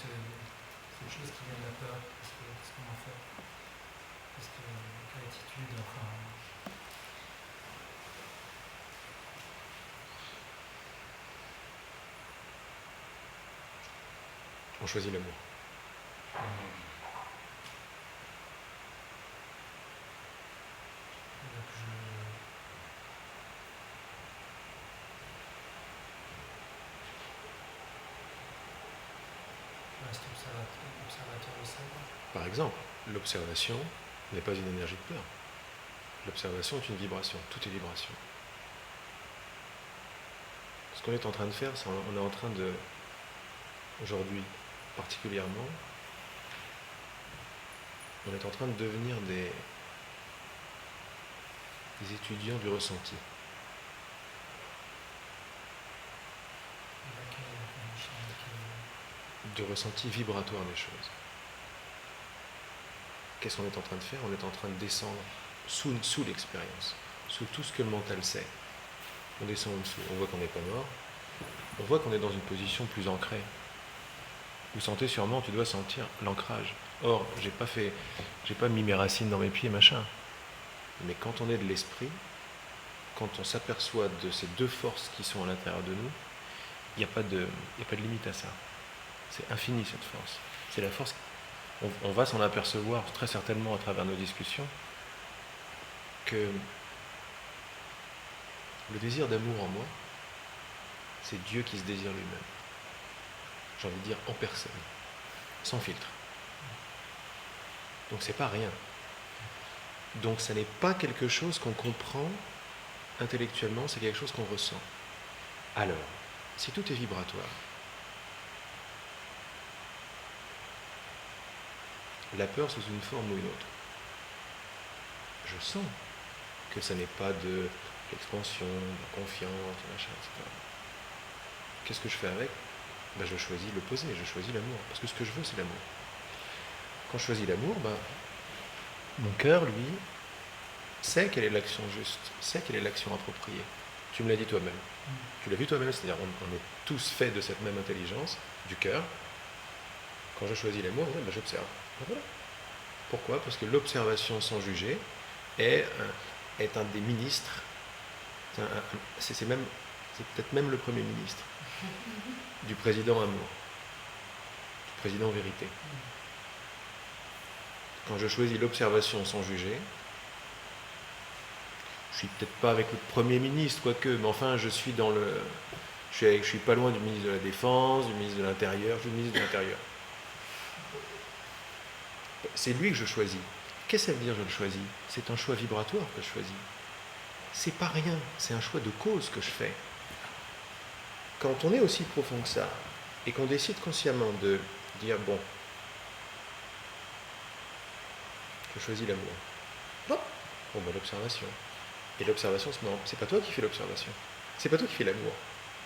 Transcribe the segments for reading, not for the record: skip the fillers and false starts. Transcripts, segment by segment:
avec cette chose qui vient de la peur, qu'est-ce qu'on en fait? Quelle attitude, enfin... On choisit l'amour. Reste observateur de ça. Par exemple, l'observation n'est pas une énergie de peur. L'observation est une vibration. Tout est vibration. Ce qu'on est en train de faire, c'est on est en train de, aujourd'hui particulièrement, on est en train de devenir des étudiants du ressenti. Du ressenti vibratoire des choses. Qu'est-ce qu'on est en train de faire? On est en train de descendre sous l'expérience, sous tout ce que le mental sait. On descend en dessous, on voit qu'on n'est pas mort, on voit qu'on est dans une position plus ancrée. Vous sentez sûrement, tu dois sentir l'ancrage. Or, j'ai pas mis mes racines dans mes pieds, machin. Mais quand on est de l'esprit, quand on s'aperçoit de ces deux forces qui sont à l'intérieur de nous, il n'y a pas de limite à ça. C'est infini cette force. C'est la force. On va s'en apercevoir très certainement à travers nos discussions que le désir d'amour en moi, c'est Dieu qui se désire lui-même. J'ai envie de dire en personne, sans filtre. Donc c'est pas rien. Donc ça n'est pas quelque chose qu'on comprend intellectuellement, c'est quelque chose qu'on ressent. Alors, si tout est vibratoire, la peur sous une forme ou une autre, je sens que ça n'est pas de l'expansion, de la confiance, machin, etc. Qu'est-ce que je fais avec? Je choisis l'opposé, je choisis l'amour. Parce que ce que je veux, c'est l'amour. Quand je choisis l'amour, mon cœur, lui, sait quelle est l'action juste, sait quelle est l'action appropriée. Tu me l'as dit toi-même. Tu l'as vu toi-même, c'est-à-dire on est tous faits de cette même intelligence, du cœur. Quand je choisis l'amour, j'observe. Voilà. Pourquoi? Parce que l'observation sans juger est un des ministres, c'est peut-être même le Premier ministre, du président amour, du président vérité. Quand je choisis l'observation sans juger, je suis peut-être pas avec le Premier ministre, quoique, mais enfin je suis je suis pas loin du ministre de la Défense, du ministre de l'Intérieur, je suis le ministre de l'Intérieur. C'est lui que je choisis. Qu'est-ce que ça veut dire je le choisis? C'est un choix vibratoire que je choisis. C'est pas rien, c'est un choix de cause que je fais. Quand on est aussi profond que ça, et qu'on décide consciemment de dire, bon, je choisis l'amour. L'observation. Et l'observation, c'est pas toi qui fais l'observation. C'est pas toi qui fais l'amour.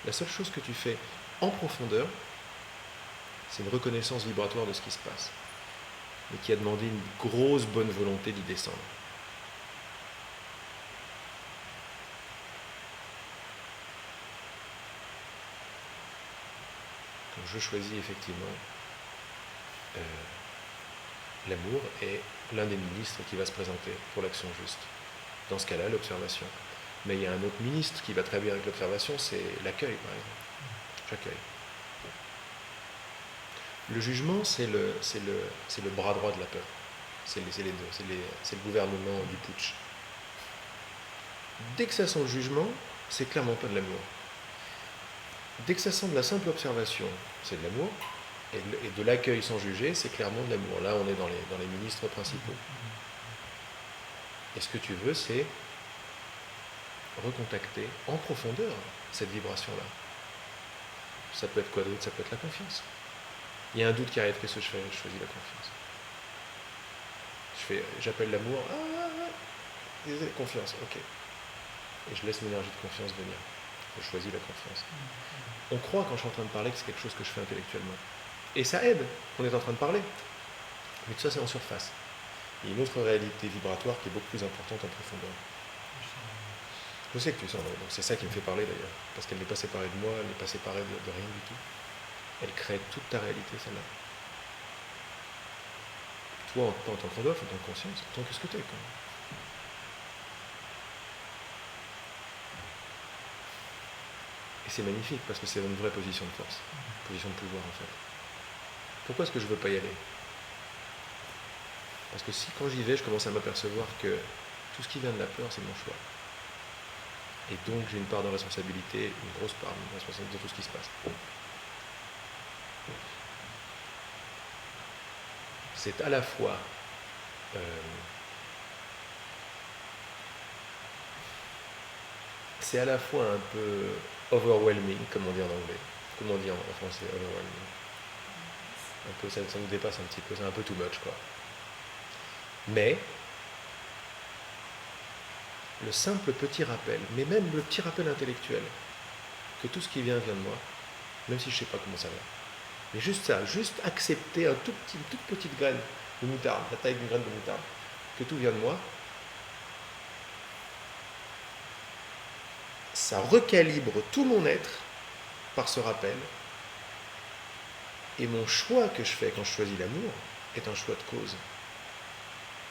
La seule chose que tu fais en profondeur, c'est une reconnaissance vibratoire de ce qui se passe. Mais qui a demandé une grosse bonne volonté d'y descendre. Donc je choisis effectivement l'amour est l'un des ministres qui va se présenter pour l'action juste. Dans ce cas-là, l'observation. Mais il y a un autre ministre qui va très bien avec l'observation, c'est l'accueil, par exemple. J'accueille. Le jugement, c'est le bras droit de la peur. C'est les deux. C'est le gouvernement du putsch. Dès que ça sent le jugement, c'est clairement pas de l'amour. Dès que ça sent de la simple observation, c'est de l'amour. Et de l'accueil sans juger, c'est clairement de l'amour. Là, on est dans les ministres principaux. Et ce que tu veux, c'est recontacter en profondeur cette vibration-là. Ça peut être quoi d'autre? Ça peut être la confiance. Il y a un doute qui arrive, qu'est-ce que je fais? Je choisis la confiance. J'appelle l'amour, désolé, confiance, ok. Et je laisse l'énergie de confiance venir. Je choisis la confiance. On croit quand je suis en train de parler que c'est quelque chose que je fais intellectuellement. Et ça aide, on est en train de parler. Mais tout ça, c'est en surface. Il y a une autre réalité vibratoire qui est beaucoup plus importante en profondeur. Je sais que tu sens, donc c'est ça qui me fait parler d'ailleurs. Parce qu'elle n'est pas séparée de moi, elle n'est pas séparée de rien du tout. Elle crée toute ta réalité, celle-là. Toi, pas en tant que Rodolphe, en tant que conscience, en tant que ce que t'es, quoi. Et c'est magnifique, parce que c'est une vraie position de force, position de pouvoir, en fait. Pourquoi est-ce que je ne veux pas y aller? Parce que si, quand j'y vais, je commence à m'apercevoir que tout ce qui vient de la peur, c'est mon choix. Et donc, j'ai une part de responsabilité, une grosse part de responsabilité de tout ce qui se passe. C'est à la fois un peu overwhelming, comme on dit en anglais. Comment on dit en français, overwhelming? Un peu, ça nous dépasse un petit peu, c'est un peu too much, quoi. Mais le simple petit rappel, mais même le petit rappel intellectuel, que tout ce qui vient de moi, même si je ne sais pas comment ça vient, mais juste ça, juste accepter une toute petite graine de moutarde, la taille d'une graine de moutarde, que tout vient de moi, ça recalibre tout mon être par ce rappel. Et mon choix que je fais quand je choisis l'amour est un choix de cause.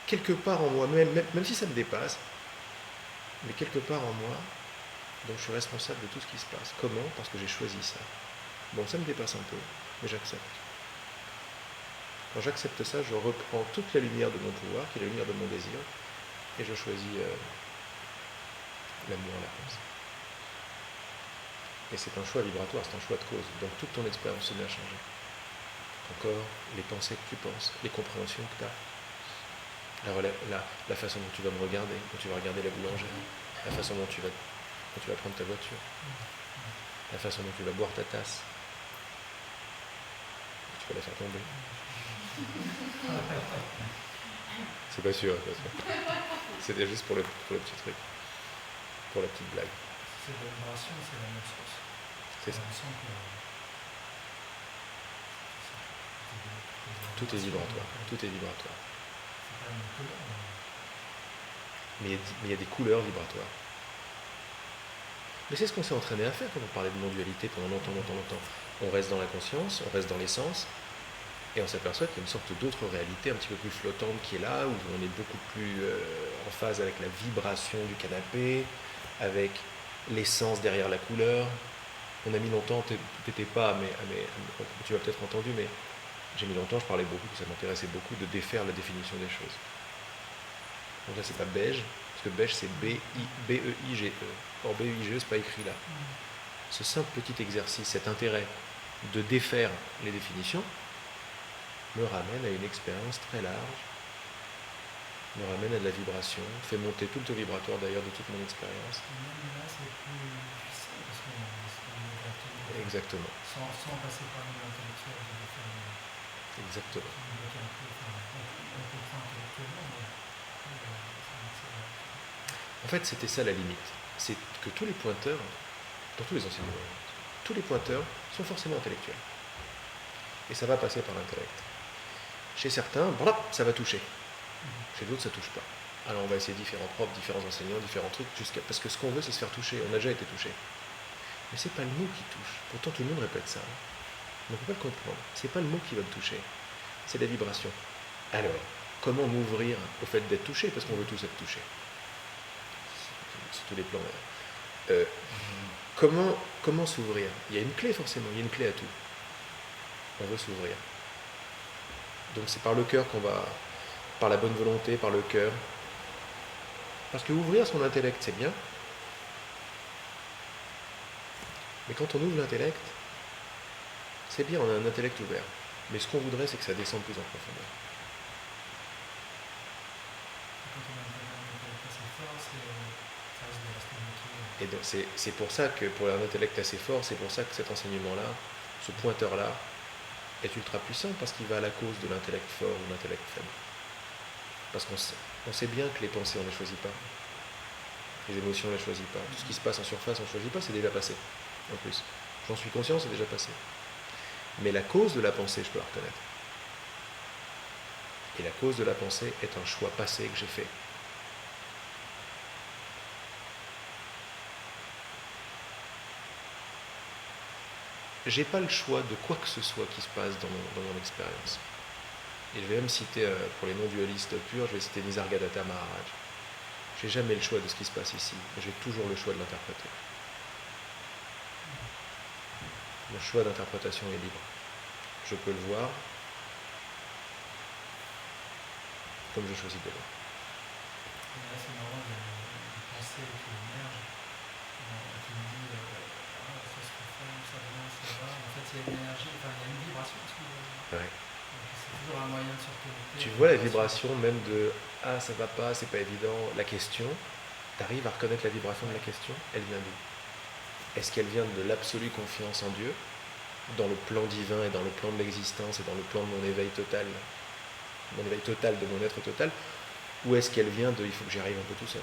Quelque part en moi, même si ça me dépasse, mais quelque part en moi, donc je suis responsable de tout ce qui se passe. Comment? Parce que j'ai choisi ça. Bon, ça me dépasse un peu, mais j'accepte. Quand j'accepte ça, je reprends toute la lumière de mon pouvoir, qui est la lumière de mon désir, et je choisis l'amour à la place. Et c'est un choix vibratoire, c'est un choix de cause. Donc toute ton expérience se met à changer. Encore les pensées que tu penses, les compréhensions que tu as. Alors la façon dont tu vas me regarder, dont tu vas regarder la boulangerie, la façon dont tu vas prendre ta voiture, la façon dont tu vas boire ta tasse, tu vas la faire tomber. C'est pas sûr, c'est pas sûr. C'était juste pour le petit truc, pour la petite blague. C'est de vibration, c'est la même chose. C'est ça. Tout est vibratoire, tout est vibratoire. C'est pas une couleur. Mais il y a des couleurs vibratoires. Mais c'est ce qu'on s'est entraîné à faire quand on parlait de non-dualité pendant longtemps. On reste dans la conscience, on reste dans l'essence, et on s'aperçoit qu'il y a une sorte d'autre réalité un petit peu plus flottante qui est là, où on est beaucoup plus en phase avec la vibration du canapé, avec l'essence derrière la couleur. On a mis longtemps, t'étais pas, mais tu m'as peut-être entendu, mais j'ai mis longtemps, je parlais beaucoup, que ça m'intéressait beaucoup de défaire la définition des choses. Donc là, c'est pas beige, parce que beige, c'est B-E-I-G-E. Or, B-E-I-G-E, c'est pas écrit là. Ce simple petit exercice, cet intérêt de défaire les définitions, me ramène à une expérience très large, me ramène à de la vibration, fait monter tout le taux vibratoire d'ailleurs de toute mon expérience. Même là, c'est plus difficile, parce qu'on est Exactement. Sans passer par le niveau intellectuel, je vais faire Exactement. on comprend intellectuellement, mais en fait, c'était ça la limite. C'est que tous les pointeurs, dans tous les enseignements, tous les pointeurs sont forcément intellectuels. Et ça va passer par l'intellect. Chez certains, ça va toucher. Chez d'autres, ça ne touche pas. Alors on va essayer différents profs, différents enseignants, différents trucs, parce que ce qu'on veut, c'est se faire toucher. On a déjà été touché. Mais c'est pas le mot qui touche. Pourtant, tout le monde répète ça. On ne peut pas le comprendre. C'est pas le mot qui va me toucher. C'est la vibration. Alors, comment m'ouvrir au fait d'être touché? Parce qu'on veut tous être touchés. Sur tous les plans. Comment s'ouvrir? Il y a une clé forcément, il y a une clé à tout. On veut s'ouvrir. Donc c'est par le cœur qu'on va, par la bonne volonté, par le cœur. Parce que ouvrir son intellect, c'est bien. Mais quand on ouvre l'intellect, c'est bien, on a un intellect ouvert. Mais ce qu'on voudrait, c'est que ça descende plus en profondeur. quand on a un intellect assez fort, ça risque de rester bloqué. Et donc c'est pour ça que pour un intellect assez fort, c'est pour ça que cet enseignement-là, ce pointeur-là, est ultra puissant parce qu'il va à la cause de l'intellect fort ou l'intellect faible. Parce qu'on sait bien que les pensées, on ne les choisit pas. Les émotions, on ne les choisit pas. Tout ce qui se passe en surface, on ne choisit pas, c'est déjà passé. En plus, j'en suis conscient, c'est déjà passé. Mais la cause de la pensée, je peux la reconnaître. Et la cause de la pensée est un choix passé que j'ai fait. J'ai pas le choix de quoi que ce soit qui se passe dans mon expérience. Et je vais même citer, pour les non-dualistes purs, je vais citer Nisargadatta Maharaj. J'ai jamais le choix de ce qui se passe ici, mais j'ai toujours le choix de l'interpréter. Mon choix d'interprétation est libre. Je peux le voir comme je choisis de le voir. Et là, c'est marrant, il y a une pensée qui émerge, qui me dit ça se reforme, ça vient, ça va. En fait, il y a une énergie, enfin, il y a une vibration qui Ouais. c'est toujours un moyen de se reconnecter. Tu vois la vibration même de « Ah, ça va pas, c'est pas évident », la question, tu arrives à reconnaître la vibration de la question, elle vient d'où? Est-ce qu'elle vient de l'absolue confiance en Dieu, dans le plan divin et dans le plan de l'existence et dans le plan de mon éveil total de mon être total, ou est-ce qu'elle vient de « il faut que j'y arrive un peu tout seul ».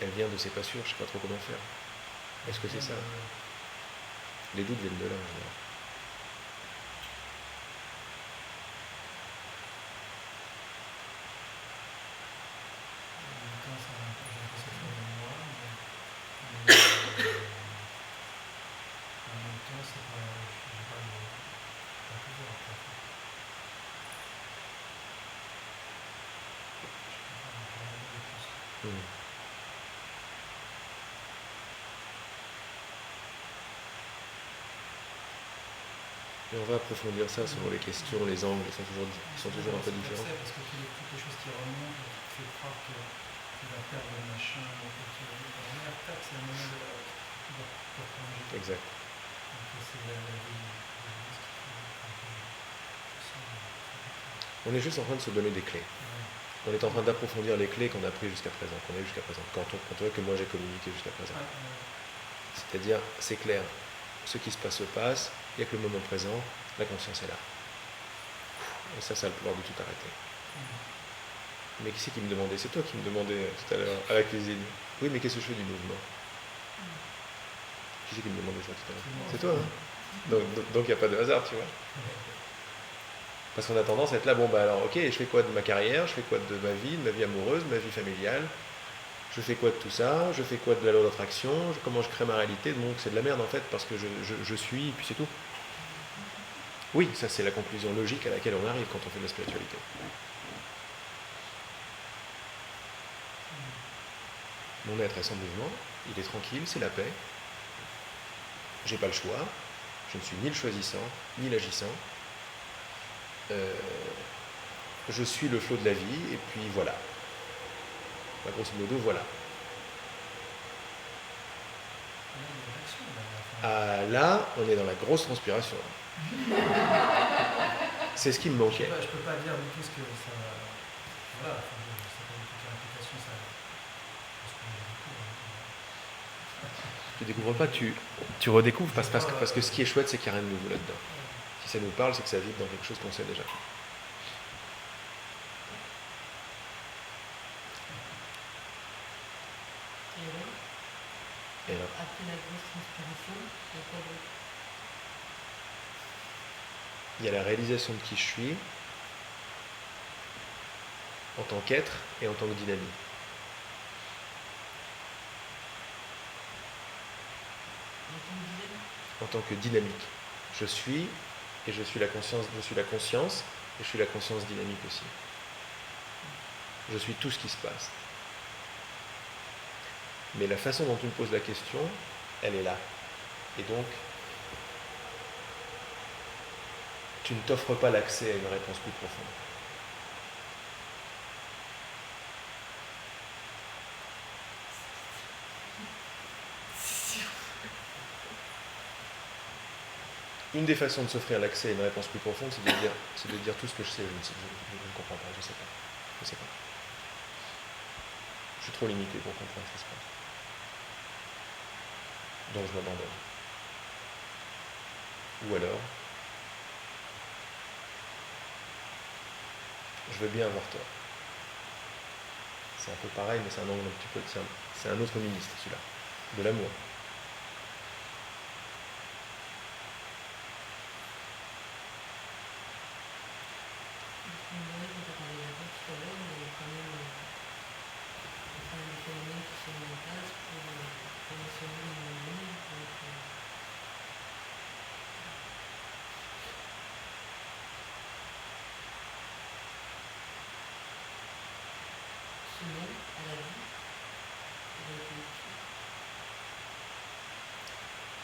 Elle vient de « c'est pas sûr, je sais pas trop comment faire ». Est-ce que c'est ça? Les doutes viennent de là en général. Et on va approfondir ça selon les questions, les angles sont toujours un peu différents. Parce que toutes les choses qui remontent, qui te fait croire que tu vas perdre le machin, que tu vas dire, tac, c'est un moment de replonger. Exact. Donc c'est la vie. On est juste en train de se donner des clés. On est en train d'approfondir les clés qu'on a prises jusqu'à présent, qu'on a eues jusqu'à présent, quand on voit que moi j'ai communiqué jusqu'à présent. C'est-à-dire, c'est clair, ce qui se passe, il n'y a que le moment présent, la conscience est là. Et ça a le pouvoir de tout arrêter. Mais qui c'est qui me demandait? C'est toi qui me demandais tout à l'heure, à la cuisine. Oui, mais qu'est-ce que je fais du mouvement? Qui c'est qui me demandait ça tout à l'heure? C'est toi, hein? Donc il n'y a pas de hasard, tu vois. Parce qu'on a tendance à être là, bon bah alors ok, je fais quoi de ma carrière, je fais quoi de ma vie amoureuse, de ma vie familiale, je fais quoi de tout ça, je fais quoi de la loi d'attraction, comment je crée ma réalité, donc c'est de la merde en fait, parce que je suis, et puis c'est tout. Oui, ça c'est la conclusion logique à laquelle on arrive quand on fait de la spiritualité. Mon être est sans mouvement, il est tranquille, c'est la paix, j'ai pas le choix, je ne suis ni le choisissant, ni l'agissant, je suis le flot de la vie, et puis voilà. Grosso modo, voilà. Ah, là, on est dans la grosse transpiration. C'est ce qui me manquait. Je peux pas dire du tout ce que ça... Voilà, c'est pas du tout quelle implication ça... Tu découvres pas, tu redécouvres parce que ce qui est chouette, c'est qu'il n'y a rien de nouveau là-dedans. Si ça nous parle, c'est que ça vibre dans quelque chose qu'on sait déjà. Et alors, après la grosse transpiration, il y a quoi d'autre? il y a la réalisation de qui je suis en tant qu'être et en tant que dynamique. En tant que dynamique. Je suis et je suis la conscience, et je suis la conscience dynamique aussi. Je suis tout ce qui se passe. Mais la façon dont tu me poses la question, elle est là. Et donc, tu ne t'offres pas l'accès à une réponse plus profonde. Une des façons de s'offrir l'accès à une réponse plus profonde, c'est de dire tout ce que je sais, je ne comprends pas, je ne sais pas. Je sais pas. Je suis trop limité pour comprendre ce qui se passe. Donc je m'abandonne. Ou alors, je veux bien avoir tort. C'est un peu pareil, mais c'est un angle un petit peu... C'est un autre ministre, celui-là. De l'amour.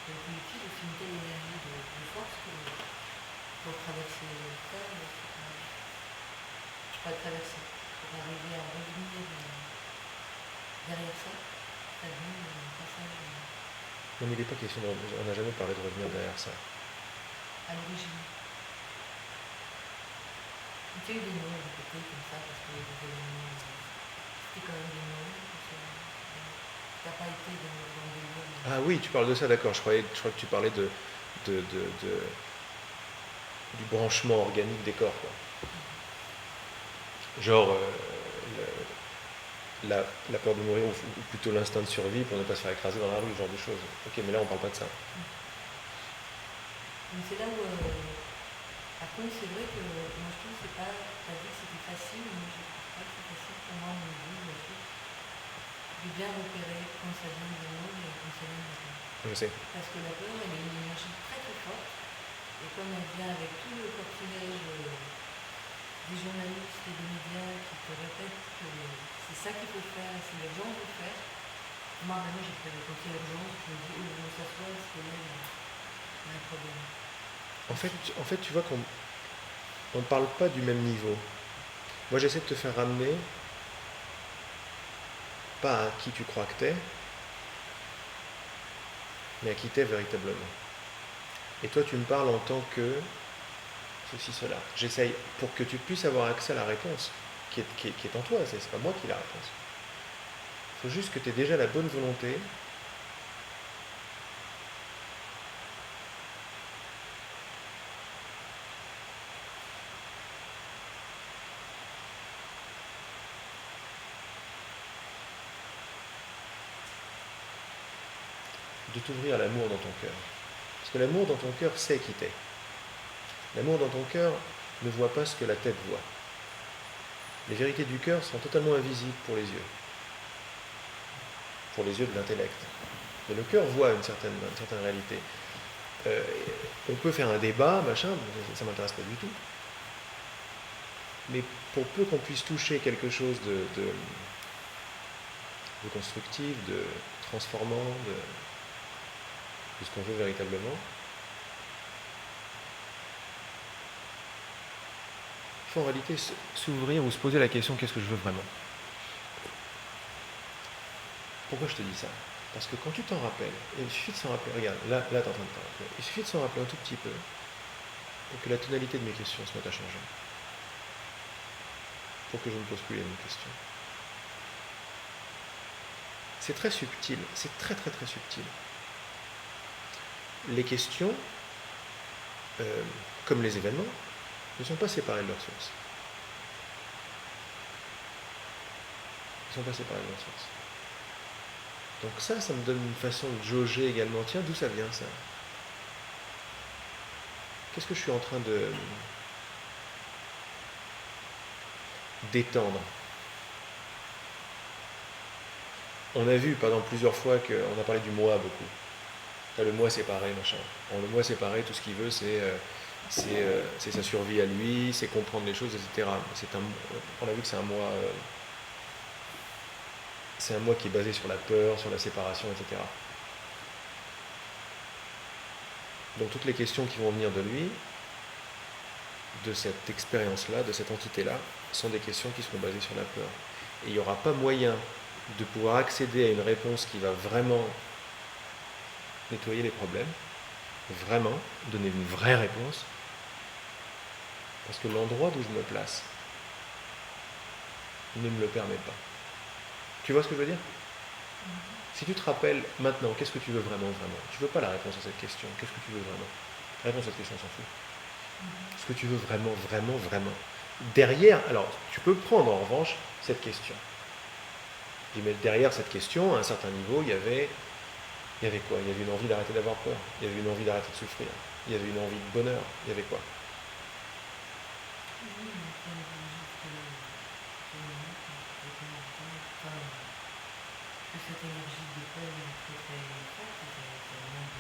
a été utile, c'est une telle énergie de force que pour traverser ça, je pas traverser, pour arriver à revenir derrière ça, ça donne un passage Non, mais il n'est pas question on n'a jamais parlé de revenir derrière ça. à l'origine. Il y a eu des noms répétés comme ça, parce que les événements, c'était quand même des noms. Ça n'a pas été dans des lieux. Ah oui, tu parles de ça, d'accord. Je crois que tu parlais du branchement organique des corps, quoi. Genre la peur de mourir, ou plutôt l'instinct de survie pour ne pas se faire écraser dans la rue, ce genre de choses. Ok, mais là on parle pas de ça. Donc c'est là où, par contre, c'est vrai que moi je trouve que c'est pas, tu as dit que c'était facile, mais je trouve pas que c'est facile pour moi de me dire, de bien repérer quand ça vient de nous et quand ça vient de nous. Je sais. Parce que la peur, elle est une énergie très très forte, et comme elle vient avec tout le cortège des journalistes et des médias qui te répètent que c'est ça qu'il faut faire et c'est l'urgence de faire, moi vraiment j'ai fait quand il y a urgence, je me dis où on s'assoit, parce que là il y a un problème. En fait, tu vois qu'on ne parle pas du même niveau. Moi, j'essaie de te faire ramener, pas à qui tu crois que t'es, mais à qui t'es véritablement. Et toi, tu me parles en tant que ceci, cela. J'essaye pour que tu puisses avoir accès à la réponse qui est en toi. C'est pas moi qui ai la réponse. Il faut juste que tu aies déjà la bonne volonté de t'ouvrir à l'amour dans ton cœur. Parce que l'amour dans ton cœur sait qui t'es. L'amour dans ton cœur ne voit pas ce que la tête voit. Les vérités du cœur sont totalement invisibles pour les yeux de l'intellect. Mais le cœur voit une certaine réalité. On peut faire un débat, machin, ça ne m'intéresse pas du tout. Mais pour peu qu'on puisse toucher quelque chose de constructif, de transformant, de ce qu'on veut véritablement, il faut en réalité s'ouvrir ou se poser la question qu'est-ce que je veux vraiment. Pourquoi je te dis ça? Parce que quand tu t'en rappelles, et il suffit de s'en rappeler, regarde, là tu es en train de t'en rappeler, il suffit de s'en rappeler un tout petit peu pour que la tonalité de mes questions se mette à changer. Pour que je ne pose plus les mêmes questions. C'est très subtil, c'est très très très subtil. Les questions, comme les événements, ne sont pas séparés de leur source. Ils ne sont pas séparés de leur source. Donc ça me donne une façon de jauger également. Tiens, d'où ça vient ça? Qu'est-ce que je suis en train d'étendre? On a vu, par exemple, plusieurs fois qu'on a parlé du moi beaucoup. Là, le moi séparé, machin. Bon, le moi séparé, tout ce qu'il veut, c'est sa survie à lui, c'est comprendre les choses, etc. On a vu que c'est un moi... c'est un moi qui est basé sur la peur, sur la séparation, etc. Donc toutes les questions qui vont venir de lui, de cette expérience-là, de cette entité-là, sont des questions qui seront basées sur la peur. Et il n'y aura pas moyen de pouvoir accéder à une réponse qui va vraiment nettoyer les problèmes, vraiment donner une vraie réponse, parce que l'endroit d'où je me place ne me le permet pas. Tu vois ce que je veux dire? Si tu te rappelles maintenant, qu'est-ce que tu veux vraiment? Tu veux pas la réponse à cette question. Qu'est-ce que tu veux vraiment? La réponse à cette question, on s'en fout. Ce que tu veux vraiment. Derrière, alors, tu peux prendre en revanche cette question. Mais derrière cette question, à un certain niveau, il y avait quoi? Il y avait une envie d'arrêter d'avoir peur. Il y avait une envie d'arrêter de souffrir. Il y avait une envie de bonheur. Il y avait quoi? Cette énergie de peur est très très forte, c'est vraiment de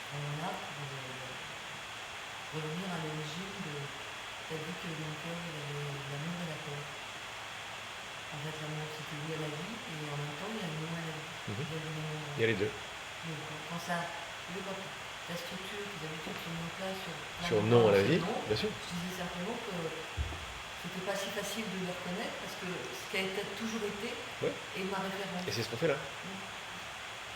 prendre là pour revenir à l'origine de. Tu as dit que dans le cœur il y avait l'amour et la peur. En fait, l'amour c'était lié à la vie et en même temps il y a l'amour à la vie. Il y a les deux. Donc, pense à la structure que d'habitude se met en place sur non à la vie, bien sûr. Je disais simplement que c'était pas si facile de le reconnaître parce que ce qui a toujours été est ma référence. Et c'est ce qu'on fait là.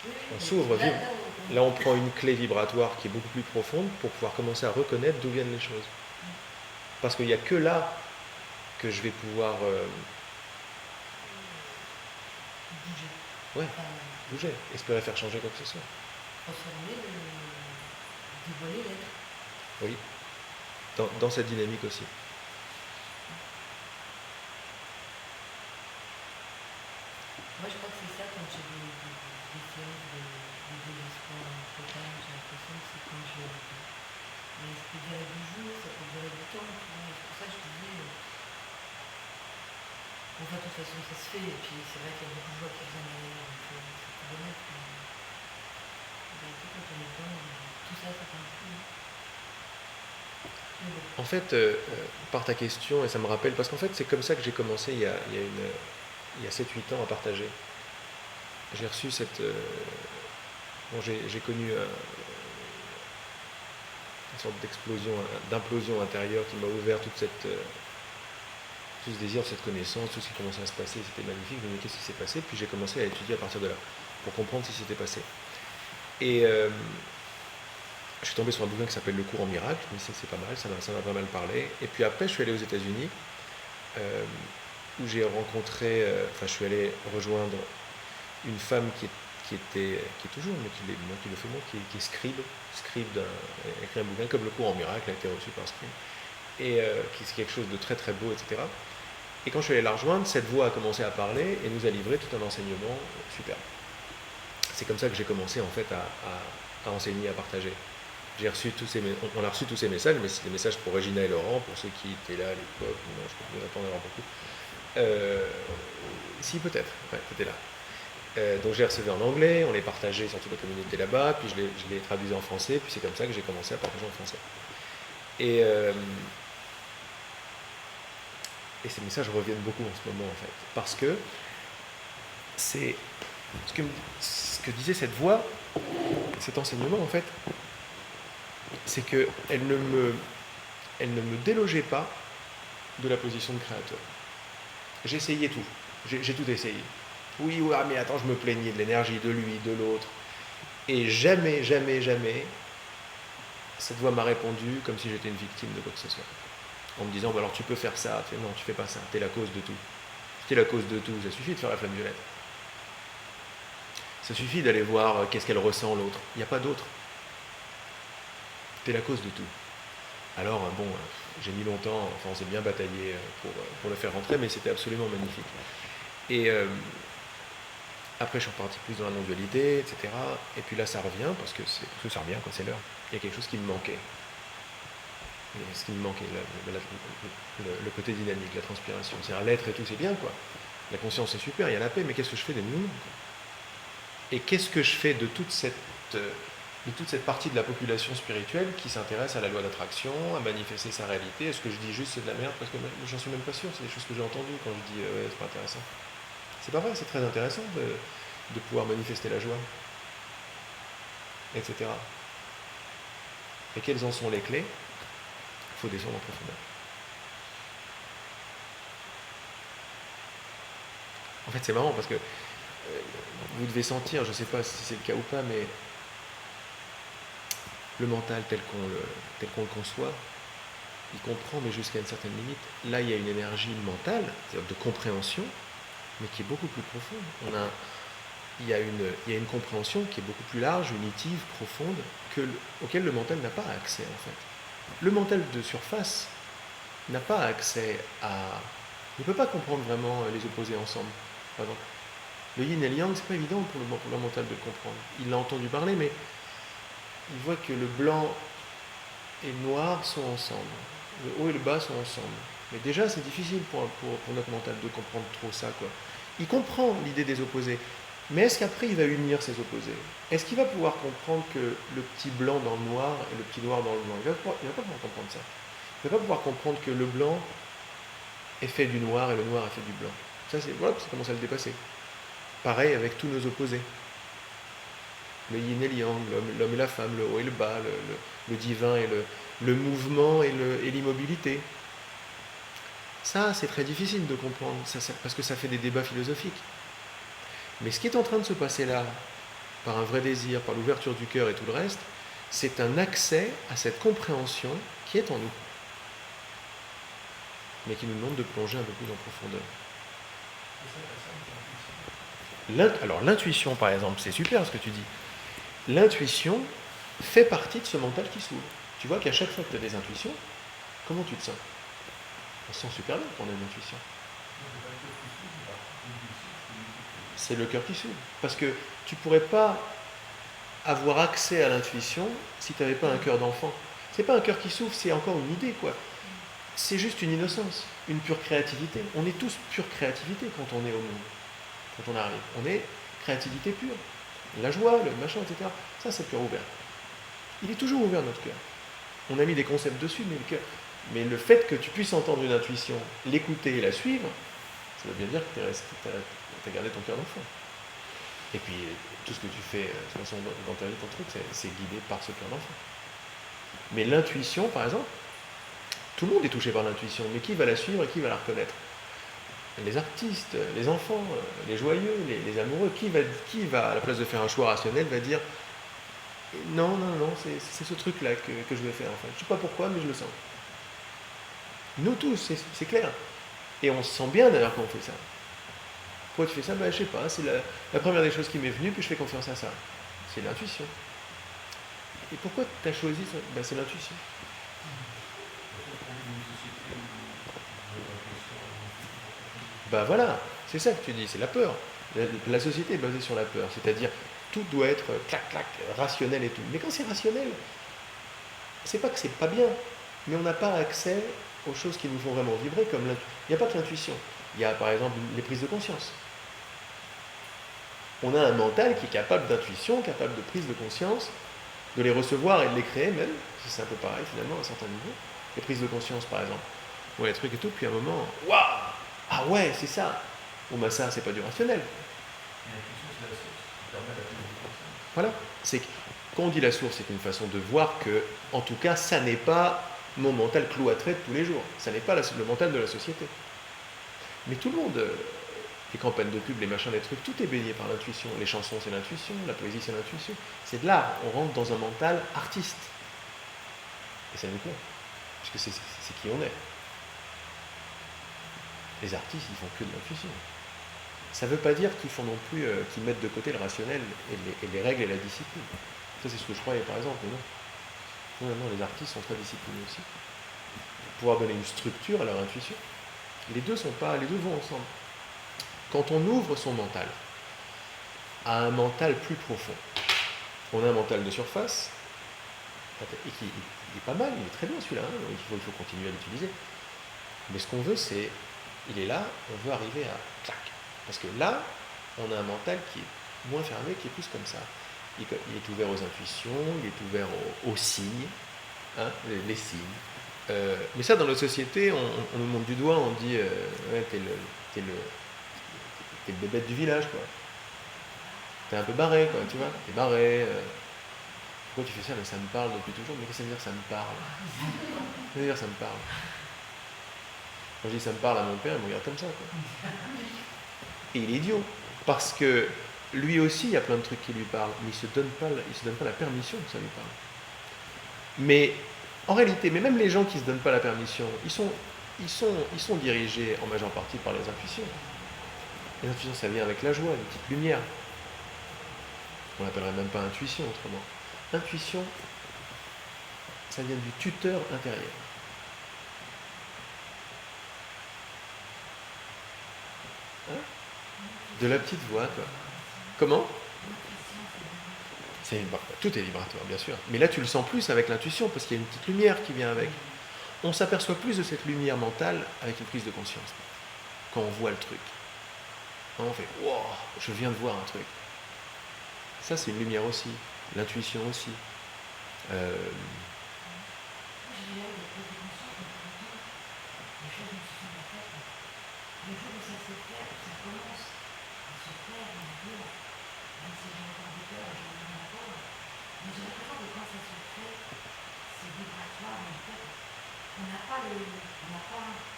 Oui, on s'ouvre, là on prend une clé vibratoire qui est beaucoup plus profonde pour pouvoir commencer à reconnaître d'où viennent les choses. Parce qu'il n'y a que là que je vais pouvoir bouger. Ouais, bouger, espérer faire changer quoi que ce soit. Transformer, dévoiler l'être. Oui, dans cette dynamique aussi. Moi, je crois que c'est ça quand j'ai des séances de désespoir total, j'ai l'impression que c'est quand je. Mais ça peut durer 2 jours, ça peut durer du temps, tu vois. C'est pour ça que je te dis. Enfin, de toute façon, ça se fait, et puis c'est vrai qu'il y a beaucoup de joie qui viennent derrière, donc c'est tout honnête. Mais quand on est dedans, tout ça, ça fait un coup. En fait, par ta question, et ça me rappelle, parce qu'en fait, c'est comme ça que j'ai commencé il y a 7-8 ans à partager. J'ai reçu cette. J'ai connu une sorte d'implosion intérieure qui m'a ouvert tout ce désir, cette connaissance, tout ce qui commençait à se passer, c'était magnifique. Je me dis qu'est-ce qui s'est passé, puis j'ai commencé à étudier à partir de là, pour comprendre ce qui s'était passé. Et je suis tombé sur un bouquin qui s'appelle Le cours en miracle, je me suis dit c'est pas mal, ça m'a pas mal parlé. Et puis après, je suis allé aux États-Unis, où j'ai rencontré, je suis allé rejoindre une femme qui est toujours, mais qui le fait moi, qui est scribe elle a écrit un bouquin comme Le cours en miracle, elle a été reçue par Scribe, et qui est quelque chose de très très beau, etc. Et quand je suis allé la rejoindre, cette voix a commencé à parler et nous a livré tout un enseignement superbe. C'est comme ça que j'ai commencé en fait à enseigner, à partager. On a reçu tous ces messages, mais c'est des messages pour Regina et Laurent, pour ceux qui étaient là à l'époque. Non, je peux plus répondre à beaucoup. Si, peut-être, ouais, t'étais là. Donc je les recevais en anglais, on les partageait sur toute la communauté là-bas, puis je les traduisais en français, puis c'est comme ça que j'ai commencé à partager en français. Et ces messages reviennent beaucoup en ce moment, en fait, parce que c'est ce que disait cette voix, cet enseignement, en fait, c'est qu'elle ne me délogeait pas de la position de créateur. J'essayais tout, j'ai tout essayé. Oui, mais attends, je me plaignais de l'énergie, de lui, de l'autre. Et jamais, jamais, jamais, cette voix m'a répondu comme si j'étais une victime de quoi que ce soit. En me disant, alors tu peux faire ça. Non, tu fais pas ça, t'es la cause de tout. Si t'es la cause de tout, ça suffit de faire la flamme violette. Ça suffit d'aller voir qu'est-ce qu'elle ressent l'autre. Il n'y a pas d'autre. T'es la cause de tout. Alors, j'ai mis longtemps, on s'est bien bataillé pour le faire rentrer, mais c'était absolument magnifique. Et après, je suis reparti plus dans la non-dualité, etc. Et puis là, ça revient, parce que ça revient, c'est l'heure. Il y a quelque chose qui me manquait. Et ce qui me manquait, le côté dynamique, la transpiration. C'est-à-dire l'être et tout, c'est bien, quoi. La conscience, c'est super, il y a la paix, mais qu'est-ce que je fais des mouvements, quoi. Et qu'est-ce que je fais de toute cette partie de la population spirituelle qui s'intéresse à la loi d'attraction, à manifester sa réalité? Est-ce que je dis juste c'est de la merde? Parce que j'en suis même pas sûr, c'est des choses que j'ai entendues quand je dis c'est pas intéressant. C'est pas vrai, c'est très intéressant de pouvoir manifester la joie, etc. Et quelles en sont les clés? Il faut descendre en profondeur. En fait, c'est marrant parce que vous devez sentir, je ne sais pas si c'est le cas ou pas, mais le mental tel qu'on le conçoit, il comprend, mais jusqu'à une certaine limite. Là, il y a une énergie mentale, c'est-à-dire de compréhension, mais qui est beaucoup plus profonde. Il y a une compréhension qui est beaucoup plus large, unitive, profonde, auquel le mental n'a pas accès, en fait. Le mental de surface n'a pas accès il ne peut pas comprendre vraiment les opposés ensemble. Par exemple, le yin et le yang, c'est pas évident pour le mental de le comprendre. Il l'a entendu parler, mais il voit que le blanc et le noir sont ensemble. Le haut et le bas sont ensemble. Mais déjà, c'est difficile pour notre mental de comprendre trop ça, quoi. Il comprend l'idée des opposés. Mais est-ce qu'après, il va unir ces opposés? Est-ce qu'il va pouvoir comprendre que le petit blanc dans le noir et le petit noir dans le blanc? Il ne va pas pouvoir comprendre ça. Il ne va pas pouvoir comprendre que le blanc est fait du noir et le noir est fait du blanc. Ça, ça commence à le dépasser. Pareil avec tous nos opposés. le yin et le yang, l'homme et la femme, le haut et le bas, le divin et le mouvement et l'immobilité. Ça, c'est très difficile de comprendre, parce que ça fait des débats philosophiques. Mais ce qui est en train de se passer là, par un vrai désir, par l'ouverture du cœur et tout le reste, c'est un accès à cette compréhension qui est en nous, mais qui nous demande de plonger un peu plus en profondeur. Alors l'intuition, par exemple, c'est super ce que tu dis. L'intuition fait partie de ce mental qui s'ouvre. Tu vois qu'à chaque fois que tu as des intuitions, comment tu te sens? On se sent super bien quand on a une intuition. C'est le cœur qui s'ouvre. Parce que tu ne pourrais pas avoir accès à l'intuition si tu n'avais pas un cœur d'enfant. C'est pas un cœur qui s'ouvre, c'est encore une idée, quoi. C'est juste une innocence, une pure créativité. On est tous pure créativité quand on est au monde, quand on arrive. On est créativité pure. La joie, le machin, etc. Ça, c'est pure ouvert. Il est toujours ouvert, notre cœur. On a mis des concepts dessus, mais le fait que tu puisses entendre une intuition, l'écouter et la suivre, ça veut bien dire que tu as gardé ton cœur d'enfant. Et puis, tout ce que tu fais, de toute façon, dans ta vie, ton truc, c'est guidé par ce cœur d'enfant. Mais l'intuition, par exemple, tout le monde est touché par l'intuition, mais qui va la suivre et qui va la reconnaître? Les artistes, les enfants, les joyeux, les amoureux, qui va, à la place de faire un choix rationnel, va dire non, c'est ce truc-là que je vais faire en fait. Je ne sais pas pourquoi, mais je le sens. Nous tous, c'est clair. Et on se sent bien d'ailleurs quand on fait ça. Pourquoi tu fais ça? Je ne sais pas, c'est la première des choses qui m'est venue, puis je fais confiance à ça. C'est l'intuition. Et pourquoi tu as choisi ça? C'est l'intuition. Voilà, c'est ça que tu dis, c'est la peur. La société est basée sur la peur, c'est-à-dire tout doit être clac, rationnel et tout. Mais quand c'est rationnel, c'est pas que c'est pas bien, mais on n'a pas accès aux choses qui nous font vraiment vibrer, comme l'intuition. Il n'y a pas que l'intuition, il y a par exemple les prises de conscience. On a un mental qui est capable d'intuition, capable de prise de conscience, de les recevoir et de les créer même, c'est un peu pareil finalement à un certain niveau. Les prises de conscience par exemple, les trucs et tout, puis à un moment, waouh, ah ouais, c'est ça. Ça, c'est pas du rationnel. Voilà. C'est que, quand on dit la source, c'est une façon de voir que, en tout cas, ça n'est pas mon mental cloîtré de tous les jours. Ça n'est pas le mental de la société. Mais tout le monde, les campagnes de pub, les machins, les trucs, tout est baigné par l'intuition. Les chansons, c'est l'intuition. La poésie, c'est l'intuition. C'est de l'art. On rentre dans un mental artiste. Et ça nous plaît. Puisque c'est qui on est. Les artistes, ils font que de l'intuition. Ça ne veut pas dire qu'ils font non plus, qu'ils mettent de côté le rationnel et les règles et la discipline. Ça, c'est ce que je croyais par exemple, mais non. Non, les artistes sont très disciplinés aussi. Pour pouvoir donner une structure à leur intuition. Les deux vont ensemble. Quand on ouvre son mental à un mental plus profond, on a un mental de surface, et qui est pas mal, il est très bien celui-là, il faut continuer à l'utiliser. Mais ce qu'on veut, c'est, il est là, on veut arriver à clac. Parce que là, on a un mental qui est moins fermé, qui est plus comme ça. Il est ouvert aux intuitions, il est ouvert aux signes, les signes. Mais ça, dans notre société, on nous montre du doigt, on dit t'es le bébête du village, quoi. T'es un peu barré, quoi, tu vois. T'es barré. Pourquoi tu fais ça? Mais ça me parle depuis toujours. Mais qu'est-ce que ça veut dire, ça me parle? Qu'est-ce que ça veut dire, ça me parle? Quand je dis ça me parle à mon père, il me regarde comme ça, quoi. Et il est idiot, parce que lui aussi, il y a plein de trucs qui lui parlent, mais il se donne pas la permission que ça lui parle. Mais en réalité, mais même les gens qui ne se donnent pas la permission, ils sont dirigés en majeure partie par les intuitions. Les intuitions, ça vient avec la joie, une petite lumière. On l'appellerait même pas intuition autrement. Intuition, ça vient du tuteur intérieur. De la petite voix, quoi. Comment? Tout est vibratoire, bien sûr. Mais là, tu le sens plus avec l'intuition, parce qu'il y a une petite lumière qui vient avec. On s'aperçoit plus de cette lumière mentale avec une prise de conscience. Quand on voit le truc. On fait « Wow, je viens de voir un truc ». Ça, c'est une lumière aussi. L'intuition aussi.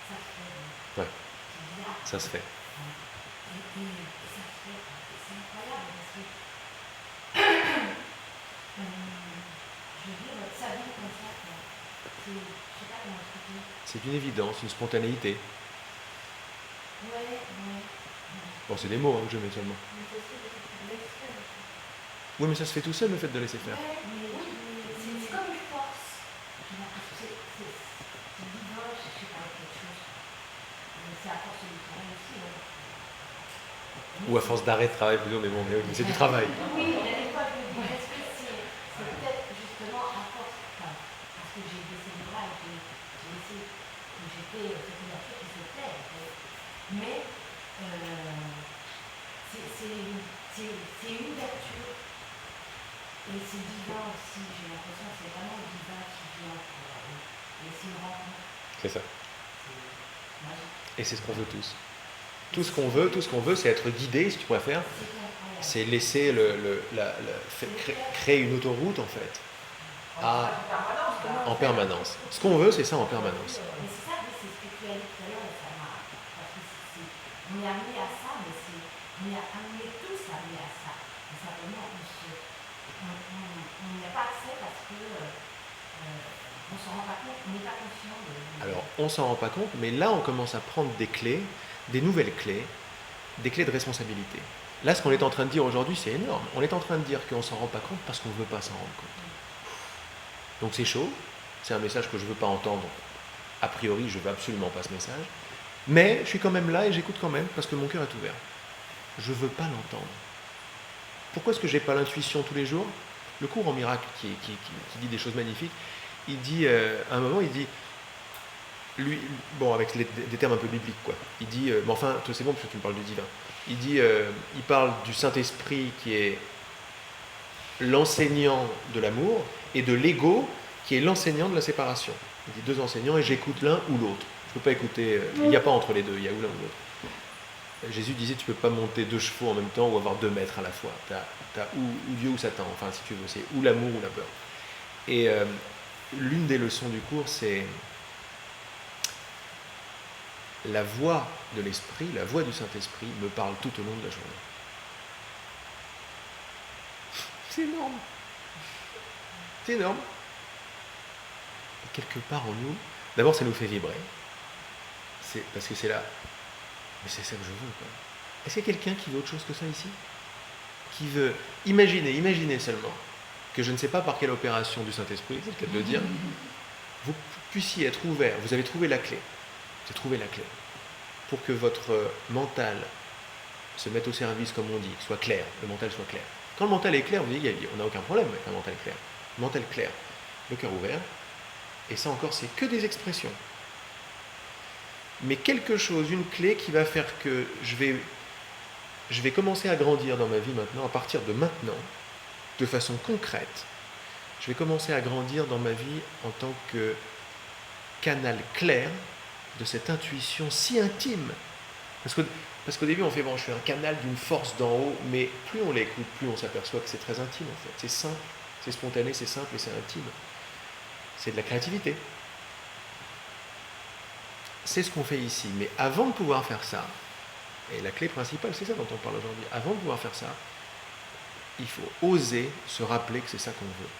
ça se fait. Ouais, C'est bizarre. ça se fait. Et ça se fait. C'est incroyable parce que je veux dire, ça vient comme ça, quoi. Je sais pas comment expliquer. C'est une évidence, une spontanéité. Ouais. Bon, c'est des mots hein, que je mets seulement. Mais ça se fait parce que tu laisses faire. Oui, mais ça se fait tout seul, le fait de laisser faire. Ouais, mais oui, c'est comme une force. J'ai l'impression que c'est divin, je sais pas, quelque chose. Mais c'est à force du travail aussi. Ou à force d'arrêt de travail, plutôt, mais bon, mais c'est du travail. Oui, mais des fois, je me dis, est-ce que c'est peut-être justement à force, enfin, parce que j'ai baissé les bras et j'ai laissé que j'étais cette nature qui se tait, en fait. Mais c'est une ouverture et c'est divin aussi, j'ai l'impression que c'est vraiment divin qui vient et c'est une rencontre. C'est ça. C'est magique. Et c'est ce qu'on veut tous. Tout ce qu'on veut, c'est être guidé, si tu préfères. C'est laisser créer une autoroute, en fait. En permanence. Ce qu'on veut, c'est ça en permanence. Mais c'est ça, c'est ce que tu as dit tout à l'heure, et ça m'a. Parce que on est amené à ça, mais on est tous amenés à ça. Mais simplement, on n'y a pas accès parce que on ne s'en rend pas compte, on n'est pas conscient de. Alors, on ne s'en rend pas compte, mais là, on commence à prendre des clés, des nouvelles clés, des clés de responsabilité. Là, ce qu'on est en train de dire aujourd'hui, c'est énorme. On est en train de dire qu'on ne s'en rend pas compte parce qu'on ne veut pas s'en rendre compte. Donc c'est chaud, c'est un message que je ne veux pas entendre. A priori, je ne veux absolument pas ce message. Mais je suis quand même là et j'écoute quand même parce que mon cœur est ouvert. Je ne veux pas l'entendre. Pourquoi est-ce que je n'ai pas l'intuition tous les jours? Le cours en miracle qui dit des choses magnifiques, il dit, à un moment, il dit, lui, bon, avec des termes un peu bibliques, quoi. Il dit, mais enfin, toi c'est bon parce que tu me parles du divin. Il dit, il parle du Saint-Esprit qui est l'enseignant de l'amour et de l'ego qui est l'enseignant de la séparation. Il dit deux enseignants et j'écoute l'un ou l'autre. Je ne peux pas écouter, il n'y a pas entre les deux, il y a ou l'un ou l'autre. Jésus disait, tu ne peux pas monter 2 chevaux en même temps ou avoir 2 maîtres à la fois. Tu as ou Dieu ou Satan, enfin si tu veux, c'est ou l'amour ou la peur. Et l'une des leçons du cours, c'est la voix de l'Esprit, la voix du Saint-Esprit me parle tout au long de la journée. C'est énorme. C'est énorme. Et quelque part en nous, d'abord ça nous fait vibrer. C'est parce que c'est là. Mais c'est ça que je veux, quoi. Est-ce qu'il y a quelqu'un qui veut autre chose que ça ici? Qui veut imaginez seulement que je ne sais pas par quelle opération du Saint-Esprit, c'est le cas de le dire, vous puissiez être ouvert, vous avez trouvé la clé. Vous avez trouvé la clé. Pour que votre mental se mette au service, comme on dit, soit clair, le mental soit clair. Quand le mental est clair, vous dites, on n'a aucun problème avec un mental clair. Le mental clair, le cœur ouvert, et ça encore, c'est que des expressions. Mais quelque chose, une clé qui va faire que je vais commencer à grandir dans ma vie maintenant, à partir de maintenant, de façon concrète. Je vais commencer à grandir dans ma vie en tant que canal clair de cette intuition si intime. Parce qu'au début, on fait, bon, je suis un canal d'une force d'en haut, mais plus on l'écoute, plus on s'aperçoit que c'est très intime, en fait. C'est simple, c'est spontané, c'est simple et c'est intime. C'est de la créativité. C'est ce qu'on fait ici. Mais avant de pouvoir faire ça, et la clé principale, c'est ça dont on parle aujourd'hui, avant de pouvoir faire ça, il faut oser se rappeler que c'est ça qu'on veut.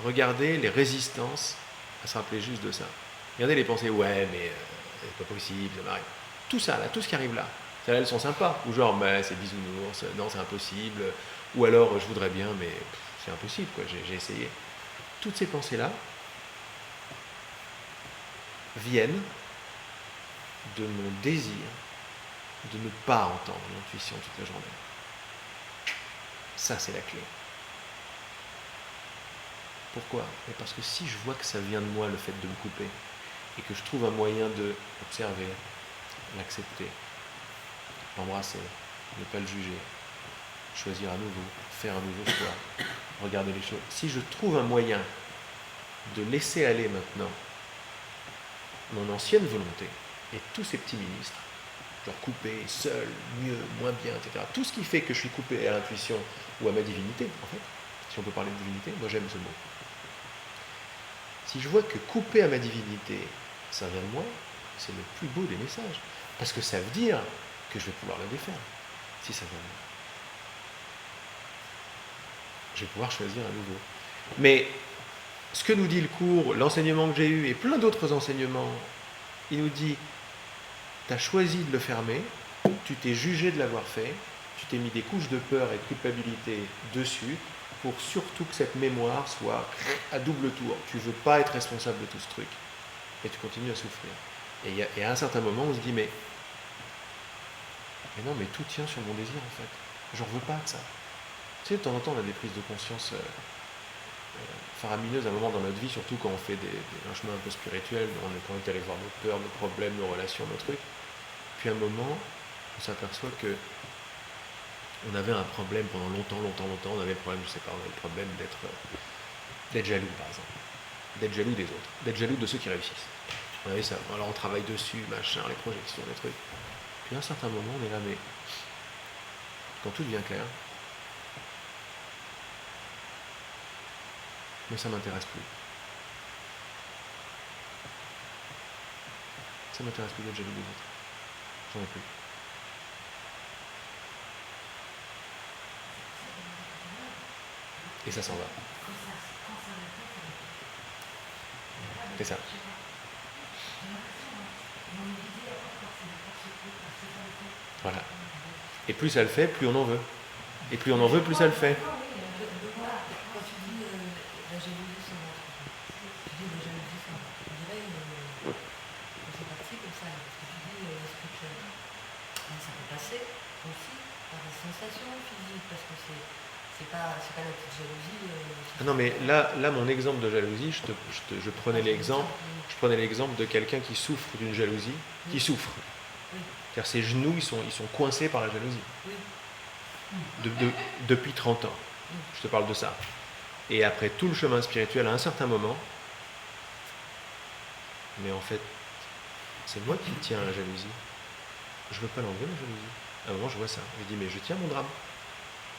Regardez les résistances à se rappeler juste de ça. Regardez les pensées, ouais, mais c'est pas possible, ça m'arrive. Tout ça, là, tout ce qui arrive là, celles-là, elles sont sympas. Ou genre, mais c'est bisounours, non, c'est impossible. Ou alors, je voudrais bien, mais c'est impossible, quoi, j'ai essayé. Toutes ces pensées-là viennent de mon désir de ne pas entendre l'intuition toute la journée. Ça, c'est la clé. Pourquoi? Parce que si je vois que ça vient de moi, le fait de me couper, et que je trouve un moyen de l'observer, l'accepter, l'embrasser, ne pas le juger, choisir à nouveau, faire un nouveau choix, regarder les choses. Si je trouve un moyen de laisser aller maintenant mon ancienne volonté et tous ces petits ministres, genre coupé, seul, mieux, moins bien, etc. Tout ce qui fait que je suis coupé à l'intuition ou à ma divinité, en fait, si on peut parler de divinité, moi j'aime ce mot. Si je vois que couper à ma divinité, ça vient de moi, c'est le plus beau des messages. Parce que ça veut dire que je vais pouvoir le défaire, si ça vient de moi. Je vais pouvoir choisir à nouveau. Mais ce que nous dit le cours, l'enseignement que j'ai eu et plein d'autres enseignements, il nous dit, tu as choisi de le fermer, tu t'es jugé de l'avoir fait, tu t'es mis des couches de peur et de culpabilité dessus pour surtout que cette mémoire soit à double tour. Tu ne veux pas être responsable de tout ce truc. Et tu continues à souffrir. Et à un certain moment, on se dit, mais non, mais tout tient sur mon désir en fait. J'en veux pas de ça. Tu sais, de temps en temps, on a des prises de conscience faramineuses à un moment dans notre vie, surtout quand on fait un chemin un peu spirituel, quand on est allé voir nos peurs, nos problèmes, nos relations, nos trucs. Puis à un moment, on s'aperçoit que on avait un problème pendant longtemps, on avait le problème, je sais pas, on avait le problème d'être jaloux par exemple. D'être jaloux des autres, d'être jaloux de ceux qui réussissent. On avait ça, alors on travaille dessus, machin, les projections, les trucs. Puis à un certain moment, on est là, mais quand tout devient clair, mais ça m'intéresse plus. Ça m'intéresse plus d'être jaloux des autres. J'en ai plus. Et ça s'en va. C'est ça. Voilà. Et plus ça le fait, plus on en veut. Et plus on en veut, plus ça le fait. Quand tu dis la jalousie sur notre tu dis la jalousie sur notre on dirait que c'est parti comme ça, parce que tu dis le spirituel. Ça peut passer aussi par des sensations physiques, parce que c'est pas la petite jalousie. Non mais là, mon exemple de jalousie, je prenais l'exemple de quelqu'un qui souffre d'une jalousie, qui souffre. Oui. Car ses genoux, ils sont coincés par la jalousie. Oui. Depuis 30 ans. Je te parle de ça. Et après tout le chemin spirituel, à un certain moment, mais en fait, c'est moi qui tiens à la jalousie. Je ne veux pas l'enlever, la jalousie. À un moment, je vois ça. Je dis, mais je tiens mon drame.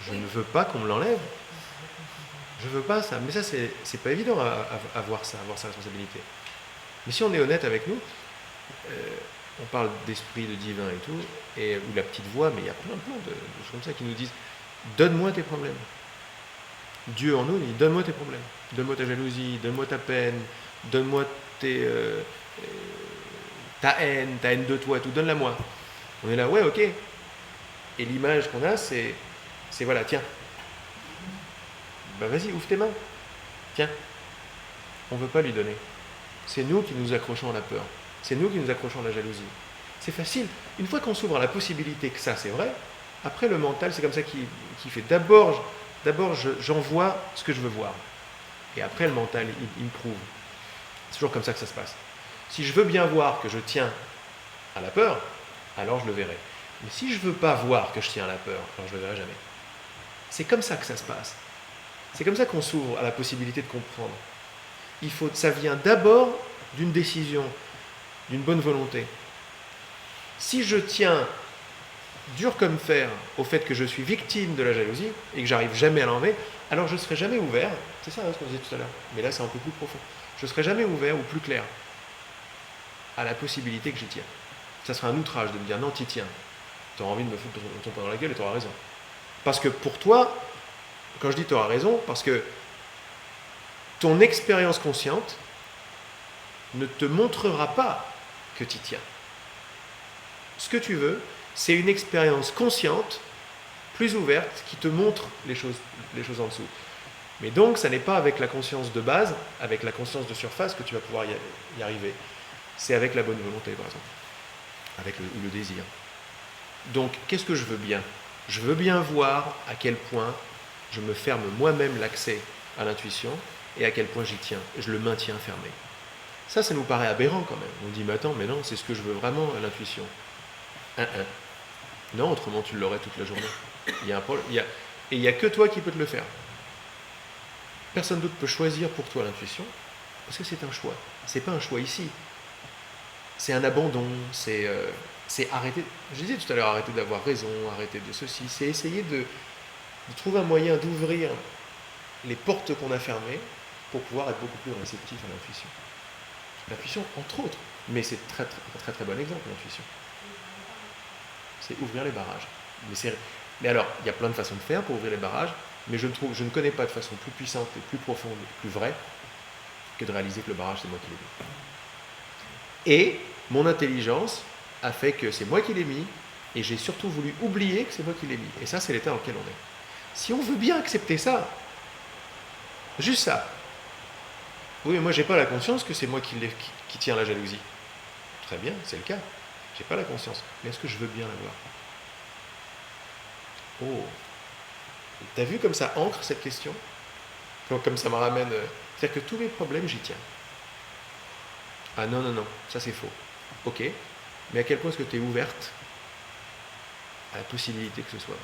Je ne veux pas qu'on me l'enlève. Je veux pas ça. Mais ça, c'est pas évident à voir ça, à avoir sa responsabilité. Mais si on est honnête avec nous, on parle d'esprit, de divin et tout, ou la petite voix, mais il y a plein de choses comme ça qui nous disent donne-moi tes problèmes. Dieu en nous dit donne-moi tes problèmes. Donne-moi ta jalousie, donne-moi ta peine, donne-moi ta haine de toi, tout, donne-la moi. On est là, ouais, ok. Et l'image qu'on a, c'est voilà, tiens. Ben vas-y, ouvre tes mains. Tiens. On ne veut pas lui donner. C'est nous qui nous accrochons à la peur. C'est nous qui nous accrochons à la jalousie. C'est facile. Une fois qu'on s'ouvre à la possibilité que ça, c'est vrai, après le mental, c'est comme ça qu'il fait. D'abord, j'envoie ce que je veux voir. Et après, le mental, il me prouve. C'est toujours comme ça que ça se passe. Si je veux bien voir que je tiens à la peur, alors je le verrai. Mais si je ne veux pas voir que je tiens à la peur, alors je ne le verrai jamais. C'est comme ça que ça se passe. C'est comme ça qu'on s'ouvre à la possibilité de comprendre. Ça vient d'abord d'une décision, d'une bonne volonté. Si je tiens dur comme fer au fait que je suis victime de la jalousie et que j'arrive jamais à l'enlever, alors je ne serai jamais ouvert, c'est ça ce qu'on disait tout à l'heure, mais là c'est un peu plus profond, je ne serai jamais ouvert ou plus clair à la possibilité que j'y tiens. Ça sera un outrage de me dire non, t'y tiens. Tu auras envie de me foutre ton poing dans la gueule et tu auras raison. Parce que pour toi, quand je dis tu auras raison, parce que ton expérience consciente ne te montrera pas que tu y tiens. Ce que tu veux, c'est une expérience consciente, plus ouverte, qui te montre les choses en dessous. Mais donc, ça n'est pas avec la conscience de base, avec la conscience de surface que tu vas pouvoir y arriver. C'est avec la bonne volonté, par exemple, avec le désir. Donc, qu'est-ce que je veux bien ? Je veux bien voir à quel point je me ferme moi-même l'accès à l'intuition et à quel point j'y tiens. Je le maintiens fermé. Ça nous paraît aberrant quand même. On dit, mais attends, mais non, c'est ce que je veux vraiment à l'intuition. Non, autrement tu l'aurais toute la journée. Il y a un problème. Et il n'y a que toi qui peux te le faire. Personne d'autre peut choisir pour toi l'intuition, parce que c'est un choix. C'est pas un choix ici. C'est un abandon, c'est arrêter. Je disais tout à l'heure, arrêter d'avoir raison, arrêter de ceci. C'est essayer de trouver un moyen d'ouvrir les portes qu'on a fermées pour pouvoir être beaucoup plus réceptif à l'intuition. L'intuition, entre autres, mais c'est très très bon exemple, l'intuition. C'est ouvrir les barrages. Mais alors, il y a plein de façons de faire pour ouvrir les barrages, mais je ne connais pas de façon plus puissante et plus profonde et plus vraie que de réaliser que le barrage, c'est moi qui l'ai mis. Et mon intelligence a fait que c'est moi qui l'ai mis, et j'ai surtout voulu oublier que c'est moi qui l'ai mis. Et ça, c'est l'état dans lequel on est. Si on veut bien accepter ça, juste ça. Oui, mais moi, j'ai pas la conscience que c'est moi qui tient la jalousie. Très bien, c'est le cas. J'ai pas la conscience. Mais est-ce que je veux bien l'avoir? Oh, t'as vu comme ça ancre cette question? Comme ça me ramène... C'est-à-dire que tous mes problèmes, j'y tiens. Ah non, ça c'est faux. Ok, mais à quel point est-ce que tu es ouverte à la possibilité que ce soit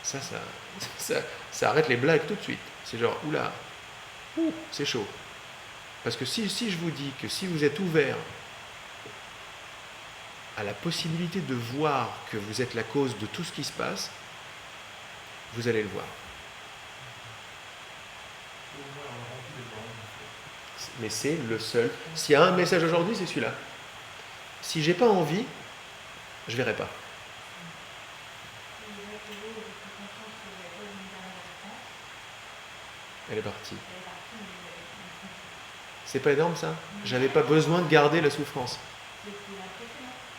vrai? Ça arrête les blagues tout de suite. C'est genre, oula, c'est chaud. Parce que si je vous dis que si vous êtes ouvert à la possibilité de voir que vous êtes la cause de tout ce qui se passe, vous allez le voir. Mais c'est le seul. S'il y a un message aujourd'hui, c'est celui-là. Si j'ai pas envie, je verrai pas. Elle est partie. C'est pas énorme ça? J'avais pas besoin de garder la souffrance.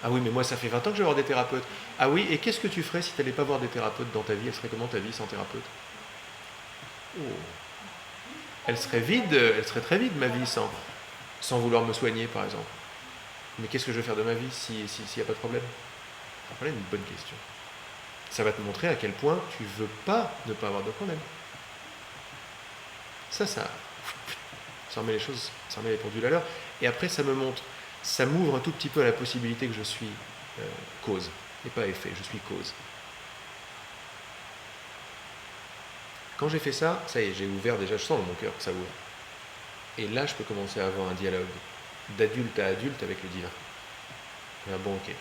Ah oui, mais moi ça fait 20 ans que je vais voir des thérapeutes. Ah oui, et qu'est-ce que tu ferais si tu n'allais pas voir des thérapeutes dans ta vie? Elle serait comment ta vie sans thérapeute? Oh. Elle serait vide, elle serait très vide ma vie sans vouloir me soigner par exemple. Mais qu'est-ce que je vais faire de ma vie s'il n'y a pas de problème? Voilà une bonne question. Ça va te montrer à quel point tu ne veux pas ne pas avoir de problème. Ça remet les choses, ça remet les pendules à l'heure. Et après ça me montre, ça m'ouvre un tout petit peu à la possibilité que je suis cause, et pas effet, je suis cause. Quand j'ai fait ça, ça y est, j'ai ouvert déjà, je sens dans mon cœur que ça ouvre. Et là, je peux commencer à avoir un dialogue d'adulte à adulte avec le divin. Ah bon, ok.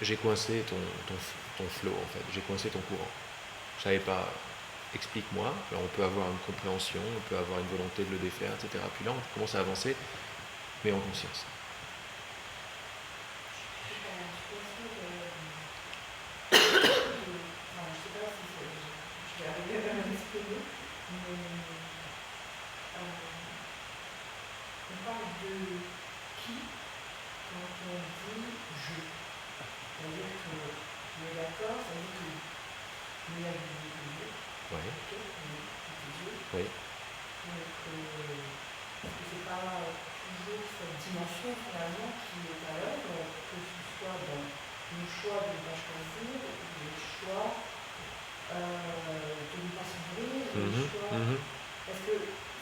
J'ai coincé ton flow, en fait. J'ai coincé ton courant. Je savais pas, explique-moi. Alors, on peut avoir une compréhension, on peut avoir une volonté de le défaire, etc. Puis là, on commence à avancer, mais en conscience. On parle de qui quand on dit je. C'est-à-dire que on est d'accord, c'est-à-dire que nous l'avons dit Dieu. Oui. C'est Dieu. Oui. Donc, est-ce que c'est pas toujours cette dimension finalement qui est à l'œuvre, que ce soit dans le choix de ne pas choisir, le choix de ne pas s'ouvrir, le choix. Parce que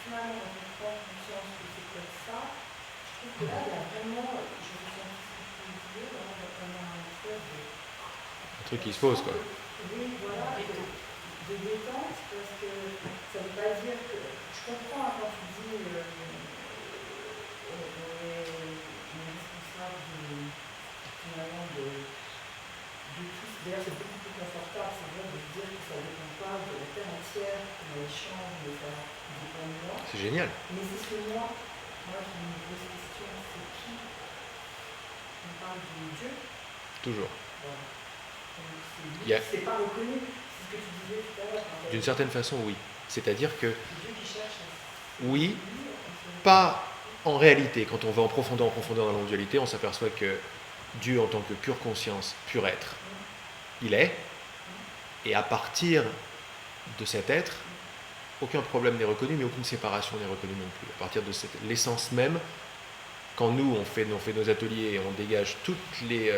finalement, quand on prend conscience que c'est peut-être ça, je trouve que là, il y a vraiment, je ressens ce que tu disais, il y a vraiment un espèce de... Un truc qui se pose, quoi. Oui, voilà, de détente, parce que ça ne veut pas dire que... Je comprends quand tu dis on est responsable finalement de tout. D'ailleurs, c'est beaucoup plus confortable, c'est vrai, de se dire que ça ne dépend pas de la terre entière, que l'échange, de ça dépend de moi. C'est génial. Mais c'est ce moi qui me pose question, c'est qui? On parle de Dieu. Toujours. Voilà. Donc c'est pas reconnu, c'est ce que tu disais tout à l'heure. D'une certaine façon, oui. C'est-à-dire que, Dieu qui cherche à... oui, pas en réalité. Quand on va en profondeur dans la dualité, on s'aperçoit que Dieu, en tant que pure conscience, pur être, il est, et à partir de cet être, aucun problème n'est reconnu, mais aucune séparation n'est reconnue non plus. À partir de l'essence même, quand nous, on fait nos ateliers et on dégage toutes les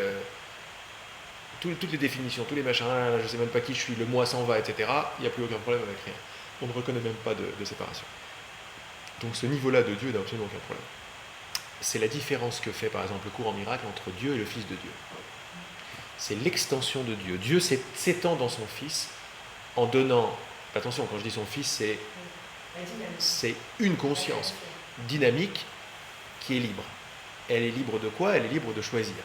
définitions, tous les machins, je ne sais même pas qui je suis, le moi s'en va, etc., il n'y a plus aucun problème avec rien. On ne reconnaît même pas de séparation. Donc ce niveau-là de Dieu n'a absolument aucun problème. C'est la différence que fait par exemple le courant miracle entre Dieu et le Fils de Dieu. C'est l'extension de Dieu. Dieu s'étend dans son Fils en donnant, attention, quand je dis son Fils, c'est une conscience dynamique qui est libre. Elle est libre de quoi? Elle est libre de choisir.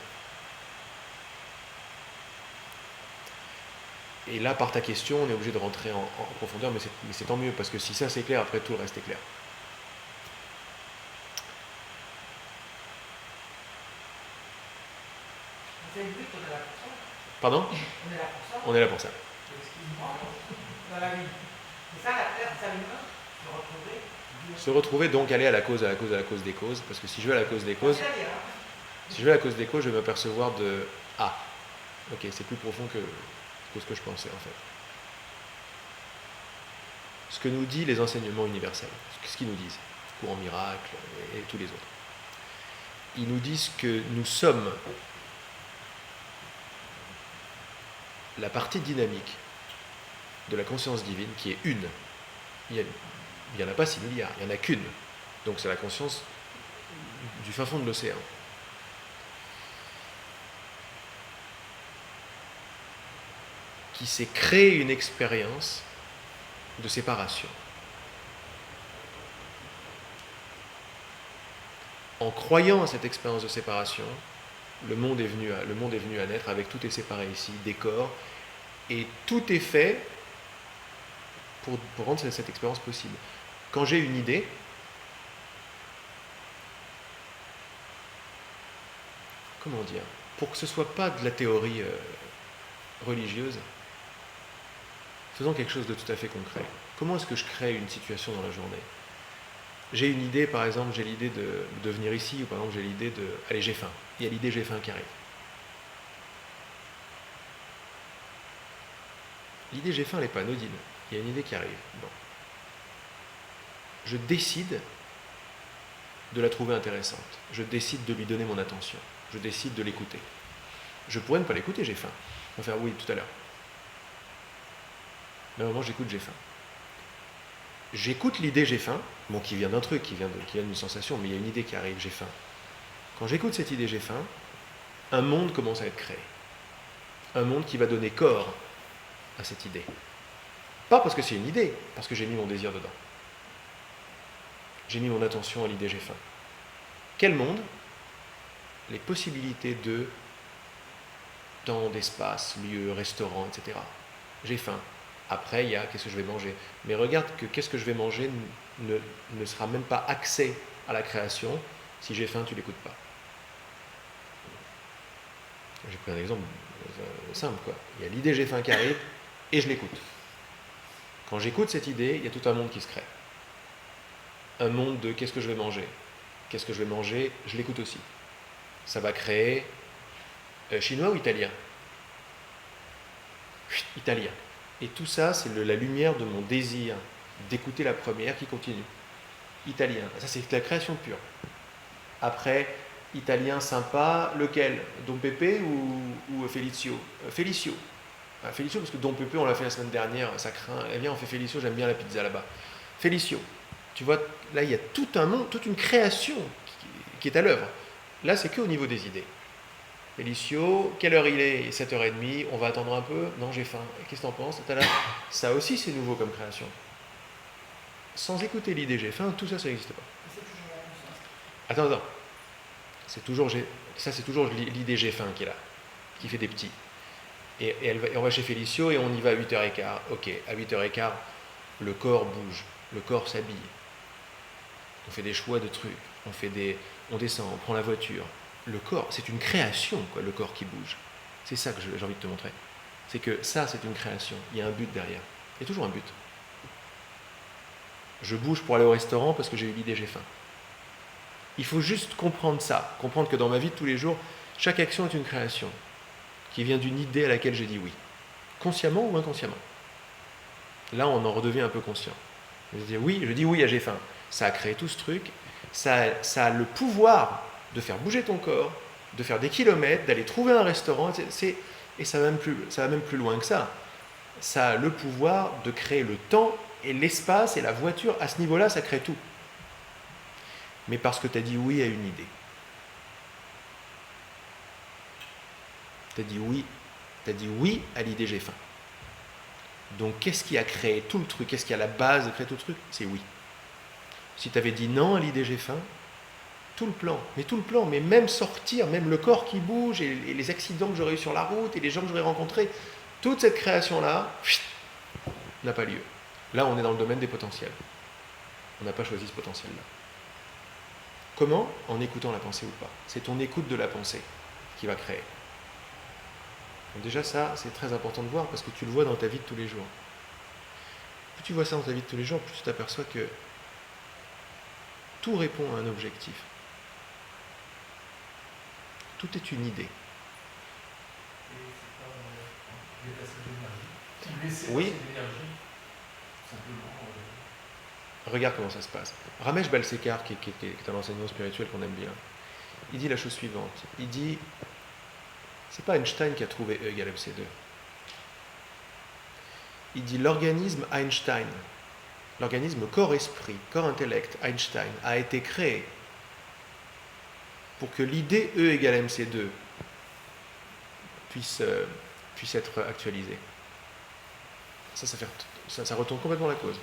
Et là, par ta question, on est obligé de rentrer en profondeur, mais c'est tant mieux, parce que si ça c'est clair, après tout le reste est clair. C'est le but, on est là pour ça. Pardon ? On est là pour ça. On est là pour ça. Dans la vie. C'est ça la terre, ça l'humain, se retrouver. Se retrouver, donc aller à la cause, à la cause, à la cause des causes, parce que si je vais à la cause des causes, si je vais à la cause des causes, je vais m'apercevoir de « Ah, ok, c'est plus profond que ce que je pensais en fait. » Ce que nous disent les enseignements universels, ce qu'ils nous disent, courant miracle et tous les autres. Ils nous disent que nous sommes la partie dynamique de la conscience divine qui est une. Il n'y en a pas 6 milliards, il n'y en a qu'une. Donc c'est la conscience du fin fond de l'océan. Qui s'est créé une expérience de séparation. En croyant à cette expérience de séparation, le monde est venu à naître avec tout est séparé ici, des corps, et tout est fait pour rendre cette expérience possible. Quand j'ai une idée, comment dire, pour que ce ne soit pas de la théorie religieuse, faisons quelque chose de tout à fait concret. Comment est-ce que je crée une situation dans la journée ? J'ai une idée, par exemple, j'ai l'idée de venir ici, ou par exemple, j'ai l'idée de... Allez, j'ai faim. Il y a l'idée j'ai faim qui arrive. L'idée j'ai faim, elle n'est pas anodine. Il y a une idée qui arrive. Bon. Je décide de la trouver intéressante. Je décide de lui donner mon attention. Je décide de l'écouter. Je pourrais ne pas l'écouter, j'ai faim. On va faire oui tout à l'heure. Mais à un moment, j'écoute j'ai faim. J'écoute l'idée j'ai faim, bon, qui vient d'un truc, qui vient d'une sensation, mais il y a une idée qui arrive, j'ai faim. Quand j'écoute cette idée j'ai faim, un monde commence à être créé. Un monde qui va donner corps à cette idée. Pas parce que c'est une idée, parce que j'ai mis mon désir dedans. J'ai mis mon attention à l'idée j'ai faim. Quel monde ? Les possibilités de temps, d'espace, lieu, restaurant, etc. J'ai faim. Après, il y a qu'est-ce que je vais manger. Mais regarde que qu'est-ce que je vais manger ne sera même pas accès à la création. Si j'ai faim, tu ne l'écoutes pas. J'ai pris un exemple simple, quoi. Il y a l'idée j'ai faim qui arrive et je l'écoute. Quand j'écoute cette idée, il y a tout un monde qui se crée. Un monde de qu'est-ce que je vais manger. Qu'est-ce que je vais manger, je l'écoute aussi. Ça va créer chinois ou italien ? Italien. Et tout ça, c'est la lumière de mon désir d'écouter la première qui continue. Italien. Ça, c'est la création pure. Après, italien sympa, lequel ? Don Pepe ou Felicio ? Felicio. Felicio, parce que Don Pepe, on l'a fait la semaine dernière, ça craint. Eh bien, on fait Felicio, j'aime bien la pizza là-bas. Felicio. Tu vois, là, il y a tout un monde, toute une création qui est à l'œuvre. Là, c'est qu'au niveau des idées. Felicio, quelle heure il est ? 7h30, on va attendre un peu ? Non, j'ai faim. Qu'est-ce que t'en penses ? Ça aussi, c'est nouveau comme création. Sans écouter l'idée j'ai faim, tout ça, ça n'existe pas. C'est toujours la conscience. Attends. C'est toujours l'idée j'ai faim qui est là, qui fait des petits. Et on va chez Felicio et on y va à 8h15. Ok, à 8h15, le corps bouge, le corps s'habille. On fait des choix de trucs, on descend, on prend la voiture. Le corps, c'est une création, quoi, le corps qui bouge. C'est ça que j'ai envie de te montrer. C'est que ça, c'est une création. Il y a un but derrière. Il y a toujours un but. Je bouge pour aller au restaurant parce que j'ai eu l'idée, j'ai faim. Il faut juste comprendre ça. Comprendre que dans ma vie de tous les jours, chaque action est une création qui vient d'une idée à laquelle j'ai dit oui. Consciemment ou inconsciemment. Là, on en redevient un peu conscient. Je dis oui à j'ai faim. Ça a créé tout ce truc. Ça a le pouvoir de faire bouger ton corps, de faire des kilomètres, d'aller trouver un restaurant, et ça va même plus loin que ça. Ça a le pouvoir de créer le temps et l'espace et la voiture. À ce niveau-là, ça crée tout. Mais parce que tu as dit oui à une idée. Tu as dit oui à l'idée j'ai faim. Donc qu'est-ce qui a créé tout le truc ? Qu'est-ce qui a la base de créer tout le truc ? C'est oui. Si tu avais dit non à l'idée j'ai faim, tout le plan, mais même sortir, même le corps qui bouge, et les accidents que j'aurais eu sur la route, et les gens que j'aurais rencontrés, toute cette création-là n'a pas lieu. Là, on est dans le domaine des potentiels. On n'a pas choisi ce potentiel-là. Comment? En écoutant la pensée ou pas. C'est ton écoute de la pensée qui va créer. Donc déjà ça, c'est très important de voir parce que tu le vois dans ta vie de tous les jours. Plus tu vois ça dans ta vie de tous les jours, plus tu t'aperçois que tout répond à un objectif. Tout est une idée. Oui. Regarde comment ça se passe. Ramesh Balsekar, qui est un enseignant spirituel qu'on aime bien, il dit la chose suivante. Il dit, c'est pas Einstein qui a trouvé E égale MC2. Il dit l'organisme Einstein, l'organisme corps-esprit, corps-intellect, Einstein, a été créé pour que l'idée E égale MC2 puisse être actualisée. Ça retourne complètement la cause.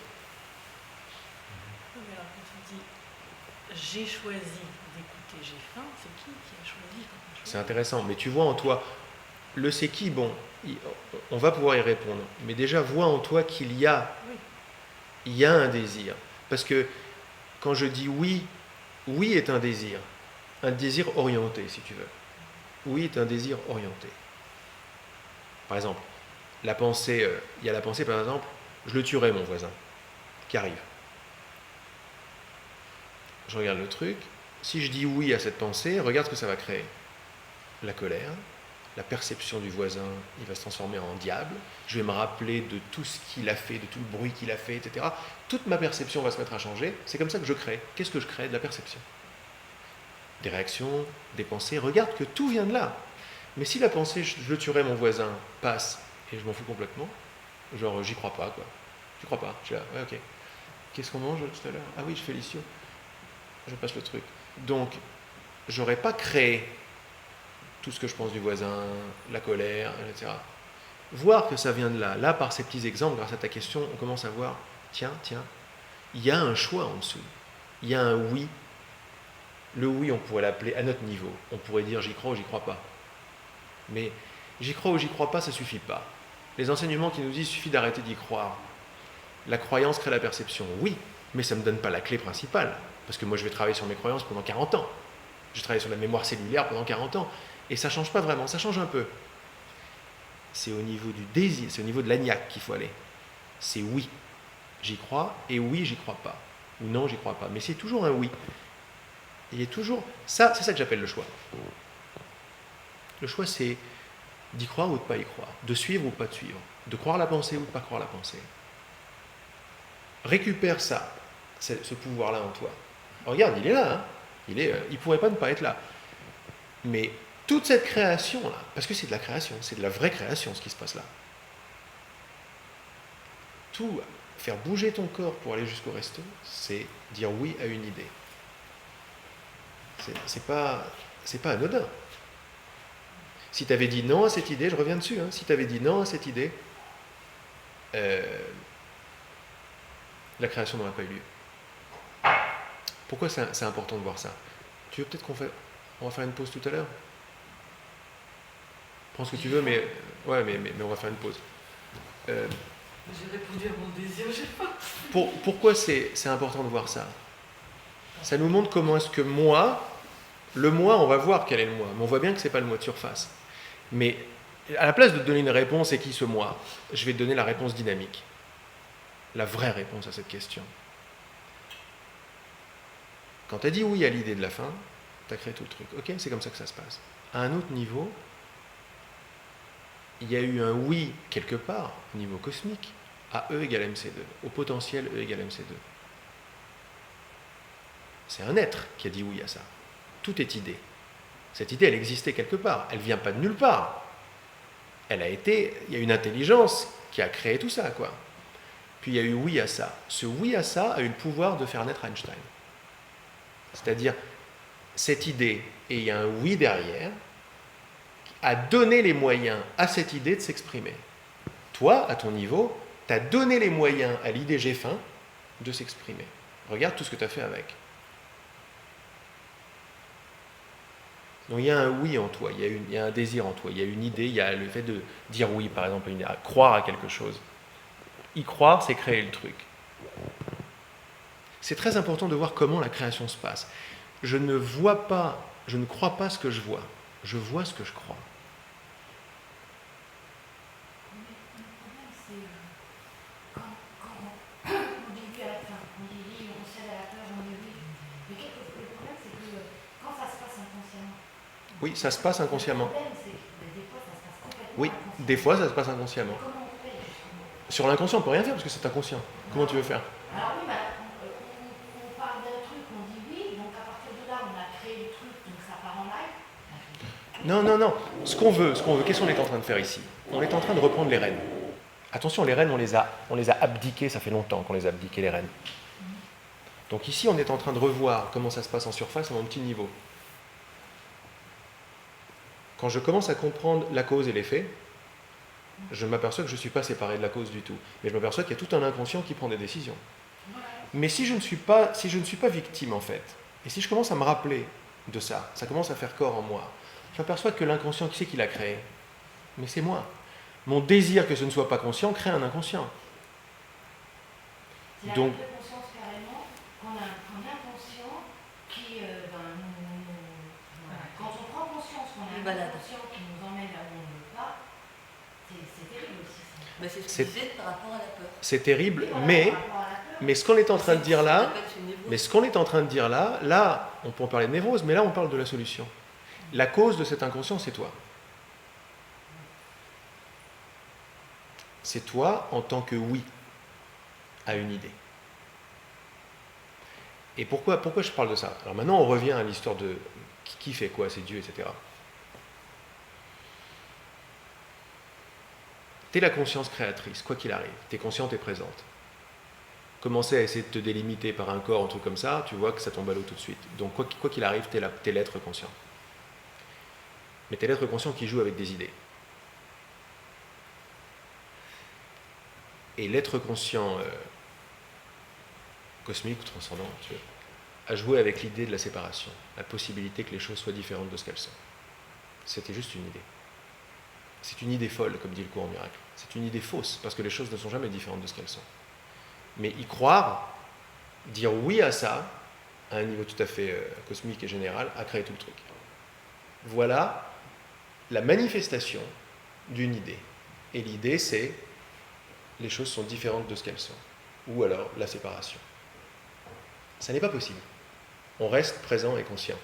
Mais alors quand tu dis j'ai choisi d'écouter, j'ai faim, c'est qui a choisi quand on choisit? C'est intéressant, mais tu vois en toi, le c'est qui, bon, on va pouvoir y répondre, mais déjà vois en toi qu'il y a, il y a un désir. Parce que quand je dis oui, oui est un désir orienté si tu veux. Oui est un désir orienté. Par exemple, la pensée, il y a la pensée par exemple, je le tuerai mon voisin, qui arrive. Je regarde le truc, si je dis oui à cette pensée, regarde ce que ça va créer. La colère, la perception du voisin, il va se transformer en diable, je vais me rappeler de tout ce qu'il a fait, de tout le bruit qu'il a fait, etc. Toute ma perception va se mettre à changer, c'est comme ça que je crée. Qu'est-ce que je crée? De la perception. Des réactions, des pensées, regarde que tout vient de là. Mais si la pensée, je le tuerai mon voisin, passe, et je m'en fous complètement, genre j'y crois pas, quoi. J'y crois pas, je suis là, ouais ok. Qu'est-ce qu'on mange tout à l'heure? Ah oui, je fais l'icio. Je passe le truc. Donc, j'aurais pas créé tout ce que je pense du voisin, la colère, etc. Voir que ça vient de là. Là, par ces petits exemples, grâce à ta question, on commence à voir, tiens, il y a un choix en dessous. Il y a un oui. Le oui, on pourrait l'appeler à notre niveau. On pourrait dire j'y crois ou j'y crois pas. Mais j'y crois ou j'y crois pas, ça suffit pas. Les enseignements qui nous disent qu'il suffit d'arrêter d'y croire. La croyance crée la perception, oui, mais ça ne me donne pas la clé principale. Parce que moi, je vais travailler sur mes croyances pendant 40 ans. Je travaille sur la mémoire cellulaire pendant 40 ans. Et ça ne change pas vraiment, ça change un peu. C'est au niveau du désir, c'est au niveau de l'agnac qu'il faut aller. C'est oui, j'y crois, et oui, j'y crois pas. Ou non, j'y crois pas. Mais c'est toujours un oui. Il y a toujours... Ça, c'est ça que j'appelle le choix. Le choix, c'est d'y croire ou de ne pas y croire. De suivre ou pas de suivre. De croire la pensée ou de ne pas croire la pensée. Récupère ça, ce pouvoir-là en toi. Regarde, il est là. Hein. Il ne pourrait pas ne pas être là. Mais toute cette création-là, parce que c'est de la création, c'est de la vraie création ce qui se passe là. Tout, faire bouger ton corps pour aller jusqu'au resto, c'est dire oui à une idée. C'est pas anodin. Si tu avais dit non à cette idée, je reviens dessus, hein, si tu avais dit non à cette idée, la création n'aurait pas eu lieu. Pourquoi c'est important de voir ça? Tu veux peut-être on va faire une pause tout à l'heure? Prends ce que tu veux, mais on va faire une pause. J'ai répondu à mon désir, j'ai pas. Pourquoi c'est important de voir ça? Ça nous montre comment est-ce que le moi, on va voir quel est le moi, mais on voit bien que ce n'est pas le moi de surface. Mais à la place de te donner une réponse, c'est qui ce moi? Je vais te donner la réponse dynamique. La vraie réponse à cette question. Quand tu as dit oui à l'idée de la fin, tu as créé tout le truc. Ok, c'est comme ça que ça se passe. À un autre niveau, il y a eu un oui quelque part, au niveau cosmique, à E égale MC2, au potentiel E égale MC2. C'est un être qui a dit oui à ça. Tout est idée. Cette idée, elle existait quelque part. Elle ne vient pas de nulle part. Il y a une intelligence qui a créé tout ça, quoi. Puis il y a eu oui à ça. Ce oui à ça a eu le pouvoir de faire naître Einstein. C'est-à-dire, cette idée, et il y a un oui derrière, a donné les moyens à cette idée de s'exprimer. Toi, à ton niveau, tu as donné les moyens à l'idée j'ai faim de s'exprimer. Regarde tout ce que tu as fait avec. Donc il y a un oui en toi, il y a un désir en toi, il y a une idée, il y a le fait de dire oui, par exemple, à croire à quelque chose. Y croire, c'est créer le truc. C'est très important de voir comment la création se passe. Je ne crois pas ce que je vois ce que je crois. Oui, ça se passe inconsciemment. Oui, des fois ça se passe inconsciemment. Sur l'inconscient, on ne peut rien faire parce que c'est inconscient. Comment tu veux faire? Alors oui, on parle d'un truc, on dit oui, donc à partir de là, on a créé le truc, donc ça part en live. Non. Ce qu'on veut, qu'est-ce qu'on est en train de faire ici? On est en train de reprendre les rênes. Attention, les rênes, on les a abdiquées, ça fait longtemps qu'on les a abdiquées, les rênes. Donc ici, on est en train de revoir comment ça se passe en surface, à mon petit niveau. Quand je commence à comprendre la cause et l'effet, je m'aperçois que je ne suis pas séparé de la cause du tout. Mais je m'aperçois qu'il y a tout un inconscient qui prend des décisions. Mais si je ne suis pas victime, en fait, et si je commence à me rappeler de ça, ça commence à faire corps en moi, je m'aperçois que l'inconscient, qui c'est qui l'a créé? Mais c'est moi. Mon désir que ce ne soit pas conscient crée un inconscient. Donc, conscience carrément qu'on a un inconscient qui, quand on prend conscience qu'on a un inconscient qui nous emmène là où on ne veut pas, c'est terrible aussi. Mais c'est ce que je disais par rapport à la peur. C'est terrible, mais ce qu'on est en train de dire là, là, on peut en parler de névrose, mais là, on parle de la solution. La cause de cet inconscient, c'est toi. C'est toi en tant que oui à une idée. Et pourquoi je parle de ça? Alors maintenant, on revient à l'histoire de qui fait quoi, c'est Dieu, etc. T'es la conscience créatrice, quoi qu'il arrive. T'es consciente et présente. Commencer à essayer de te délimiter par un corps, un truc comme ça, tu vois que ça tombe à l'eau tout de suite. Donc quoi qu'il arrive, t'es l'être conscient. Mais t'es l'être conscient qui joue avec des idées. Et l'être conscient cosmique ou transcendant, tu veux, a joué avec l'idée de la séparation, la possibilité que les choses soient différentes de ce qu'elles sont. C'était juste une idée. C'est une idée folle, comme dit le courant miracle. C'est une idée fausse, parce que les choses ne sont jamais différentes de ce qu'elles sont. Mais y croire, dire oui à ça, à un niveau tout à fait cosmique et général, a créé tout le truc. Voilà la manifestation d'une idée. Et l'idée, c'est les choses sont différentes de ce qu'elles sont. Ou alors la séparation. Ça n'est pas possible. On reste présent et conscient.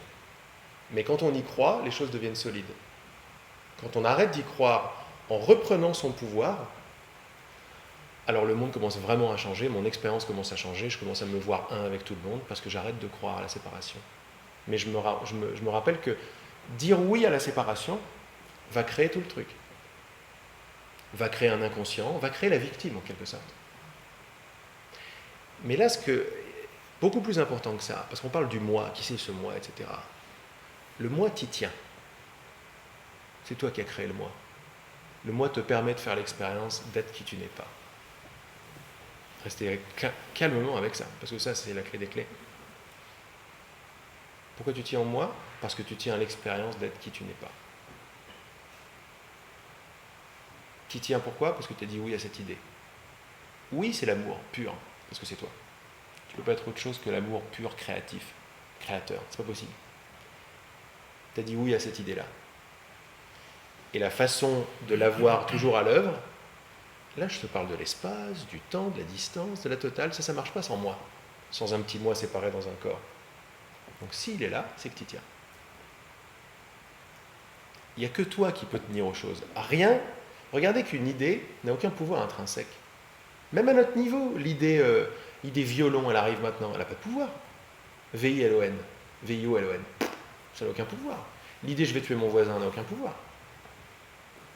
Mais quand on y croit, les choses deviennent solides. Quand on arrête d'y croire en reprenant son pouvoir, alors le monde commence vraiment à changer, mon expérience commence à changer, je commence à me voir un avec tout le monde parce que j'arrête de croire à la séparation. Mais je me rappelle que dire oui à la séparation va créer tout le truc. Va créer un inconscient, va créer la victime en quelque sorte. Mais là, beaucoup plus important que ça, parce qu'on parle du moi, qui c'est ce moi, etc. Le moi t'y tient. C'est toi qui as créé le moi. Le moi te permet de faire l'expérience d'être qui tu n'es pas. Restez calmement avec ça, parce que ça, c'est la clé des clés. Pourquoi tu tiens en moi? Parce que tu tiens à l'expérience d'être qui tu n'es pas. Tu tiens pourquoi? Parce que tu as dit oui à cette idée. Oui, c'est l'amour pur, parce que c'est toi. Tu ne peux pas être autre chose que l'amour pur, créatif, créateur. C'est pas possible. Tu as dit oui à cette idée-là. Et la façon de l'avoir toujours à l'œuvre, là je te parle de l'espace, du temps, de la distance, de la totale, ça ne marche pas sans moi, sans un petit moi séparé dans un corps. Donc s'il est là, c'est que tu y tiens. Il n'y a que toi qui peux tenir aux choses. Rien. Regardez qu'une idée n'a aucun pouvoir intrinsèque. Même à notre niveau, l'idée violon, elle arrive maintenant, elle n'a pas de pouvoir. V-I-L-O-N, V-I-O-L-O-N, ça n'a aucun pouvoir. L'idée je vais tuer mon voisin n'a aucun pouvoir.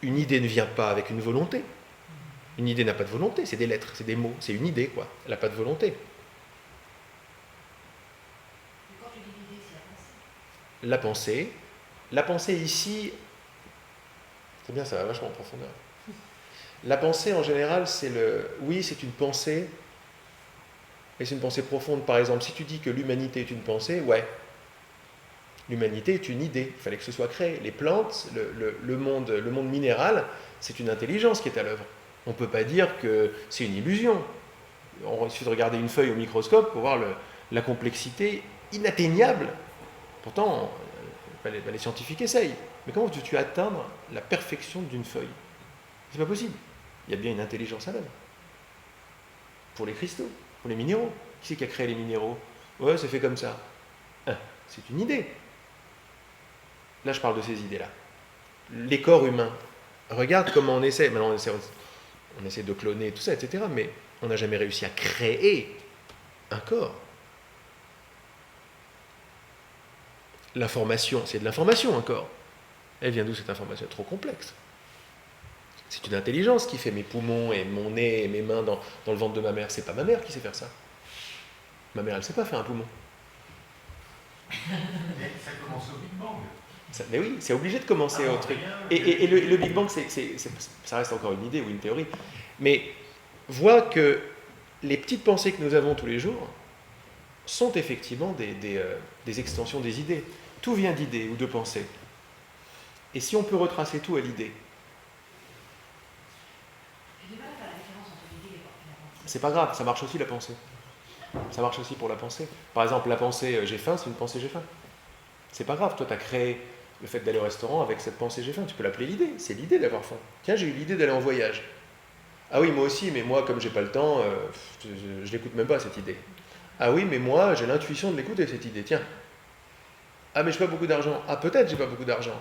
Une idée ne vient pas avec une volonté. Une idée n'a pas de volonté, c'est des lettres, c'est des mots, c'est une idée, quoi. Elle n'a pas de volonté. Quand tu dis l'idée, c'est la pensée. La pensée ici, c'est bien, ça va vachement en profondeur. La pensée en général, c'est une pensée, et c'est une pensée profonde. Par exemple, si tu dis que l'humanité est une pensée, ouais. L'humanité est une idée, il fallait que ce soit créé. Les plantes, le monde minéral, c'est une intelligence qui est à l'œuvre. On ne peut pas dire que c'est une illusion. Il suffit de regarder une feuille au microscope pour voir la complexité inatteignable. Pourtant, les scientifiques essayent. Mais comment veux-tu atteindre la perfection d'une feuille? C'est pas possible. Il y a bien une intelligence à l'œuvre. Pour les cristaux, pour les minéraux. Qui c'est qui a créé les minéraux? Ouais, c'est fait comme ça. C'est une idée. Là, je parle de ces idées-là. Les corps humains. Regarde comment on essaie. Maintenant, on essaie de cloner tout ça, etc. Mais on n'a jamais réussi à créer un corps. L'information, c'est de l'information, un corps. Elle vient d'où cette information? Trop complexe. C'est une intelligence qui fait mes poumons et mon nez et mes mains dans le ventre de ma mère. C'est pas ma mère qui sait faire ça. Ma mère, elle ne sait pas faire un poumon. Mais ça commence au Big Bang. Mais oui, c'est obligé de commencer au truc. Et le Big Bang, ça reste encore une idée ou une théorie. Mais vois que les petites pensées que nous avons tous les jours sont effectivement des extensions des idées. Tout vient d'idées ou de pensées. Et si on peut retracer tout à l'idée, c'est pas grave, ça marche aussi la pensée. Ça marche aussi pour la pensée. Par exemple, la pensée j'ai faim, c'est une pensée j'ai faim. C'est pas grave, toi tu as créé le fait d'aller au restaurant avec cette pensée j'ai faim. Tu peux l'appeler l'idée, c'est l'idée d'avoir faim. Tiens, j'ai eu l'idée d'aller en voyage. Ah oui, moi aussi, mais moi, comme j'ai pas le temps, je l'écoute même pas cette idée. Ah oui, mais moi, j'ai l'intuition de l'écouter cette idée, tiens. Ah, mais j'ai pas beaucoup d'argent. Ah, peut-être j'ai pas beaucoup d'argent.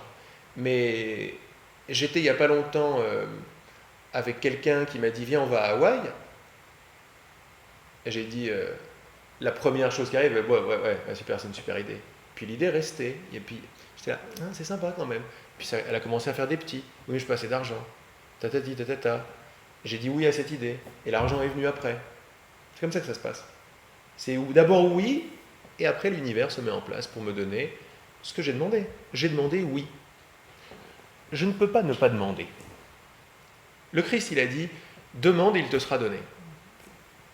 Mais j'étais il y a pas longtemps avec quelqu'un qui m'a dit viens, on va à Hawaï. Et j'ai dit la première chose qui arrive, ouais, super, c'est une super idée. Puis l'idée est restée. Et puis j'étais là, ah, c'est sympa quand même. Puis ça, elle a commencé à faire des petits. Oui, je peux assez d'argent. Tatati, tatata. J'ai dit oui à cette idée. Et l'argent est venu après. C'est comme ça que ça se passe. C'est d'abord oui, et après l'univers se met en place pour me donner ce que j'ai demandé. J'ai demandé oui. Je ne peux pas ne pas demander. Le Christ, il a dit, demande et il te sera donné.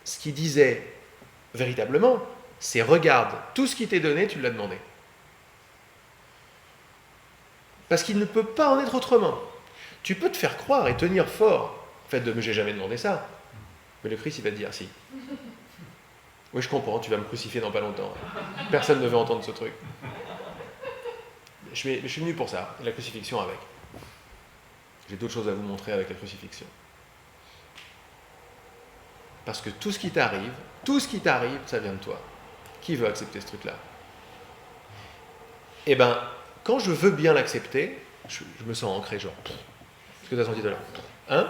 Ce qu'il disait véritablement, c'est regarde, tout ce qui t'est donné, tu l'as demandé. Parce qu'il ne peut pas en être autrement. Tu peux te faire croire et tenir fort. En fait, mais j'ai jamais demandé ça. Mais le Christ, il va te dire si. Oui, je comprends, tu vas me crucifier dans pas longtemps. Personne ne veut entendre ce truc. Je suis venu pour ça, la crucifixion avec. J'ai d'autres choses à vous montrer avec la crucifixion. Parce que tout ce qui t'arrive, ça vient de toi. Qui veut accepter ce truc-là? Eh bien, quand je veux bien l'accepter, je me sens ancré, genre. Ce que tu as senti tout à l'heure. Hein?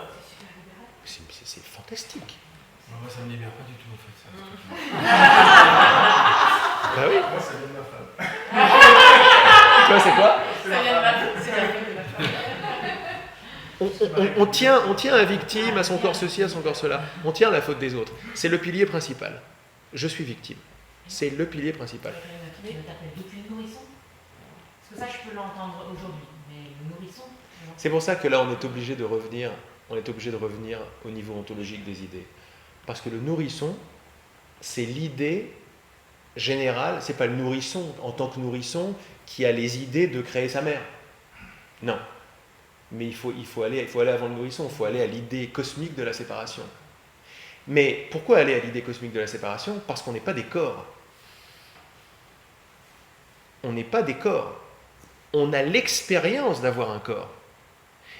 C'est fantastique. Moi, ça me libère pas du tout, en fait. Bah oui. Moi, ça vient de ma femme. Tu vois, c'est quoi? Ça vient de ma c'est la femme de ma femme. On tient un victime à son corps ceci, à son corps cela. On tient à la faute des autres. C'est le pilier principal. Je suis victime. C'est le pilier principal. Tu t'appelles depuis le nourrisson? Parce que ça, je peux l'entendre aujourd'hui. Mais le nourrisson... C'est pour ça que là, on est obligé de revenir au niveau ontologique des idées. Parce que le nourrisson, c'est l'idée générale, c'est pas le nourrisson en tant que nourrisson qui a les idées de créer sa mère. Non. Mais il faut aller avant le nourrisson, il faut aller à l'idée cosmique de la séparation. Mais pourquoi aller à l'idée cosmique de la séparation? Parce qu'on n'est pas des corps. On n'est pas des corps. On a l'expérience d'avoir un corps.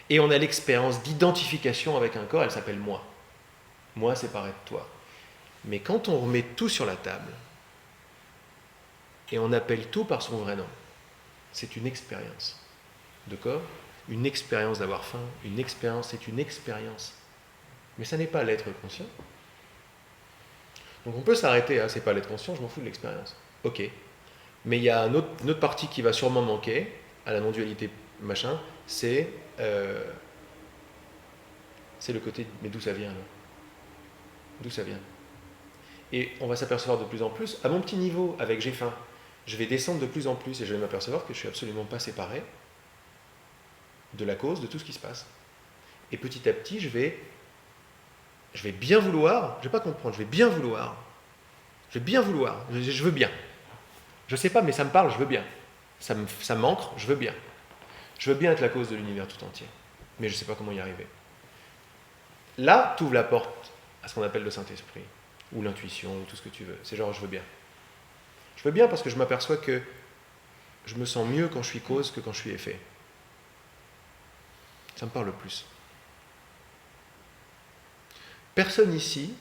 Et on a l'expérience d'identification avec un corps, elle s'appelle moi. Moi séparé de toi. Mais quand on remet tout sur la table, et on appelle tout par son vrai nom, c'est une expérience de corps, une expérience d'avoir faim, une expérience, c'est une expérience. Mais ça n'est pas l'être conscient. Donc on peut s'arrêter, hein, c'est pas l'être conscient, je m'en fous de l'expérience. Ok. Mais il y a une autre partie qui va sûrement manquer, à la non-dualité machin, c'est le côté, mais d'où ça vient là? D'où ça vient? Et on va s'apercevoir de plus en plus, à mon petit niveau, avec j'ai faim, je vais descendre de plus en plus et je vais m'apercevoir que je ne suis absolument pas séparé de la cause de tout ce qui se passe. Et petit à petit, je vais bien vouloir, je ne vais pas comprendre, je vais bien vouloir, je veux bien. Je ne sais pas, mais ça me parle, je veux bien. ça m'ancre, je veux bien. Je veux bien être la cause de l'univers tout entier, mais je ne sais pas comment y arriver. Là, tu ouvres la porte à ce qu'on appelle le Saint-Esprit, ou l'intuition, ou tout ce que tu veux. C'est genre, je veux bien. Je veux bien parce que je m'aperçois que je me sens mieux quand je suis cause que quand je suis effet. Ça me parle plus. Personne ici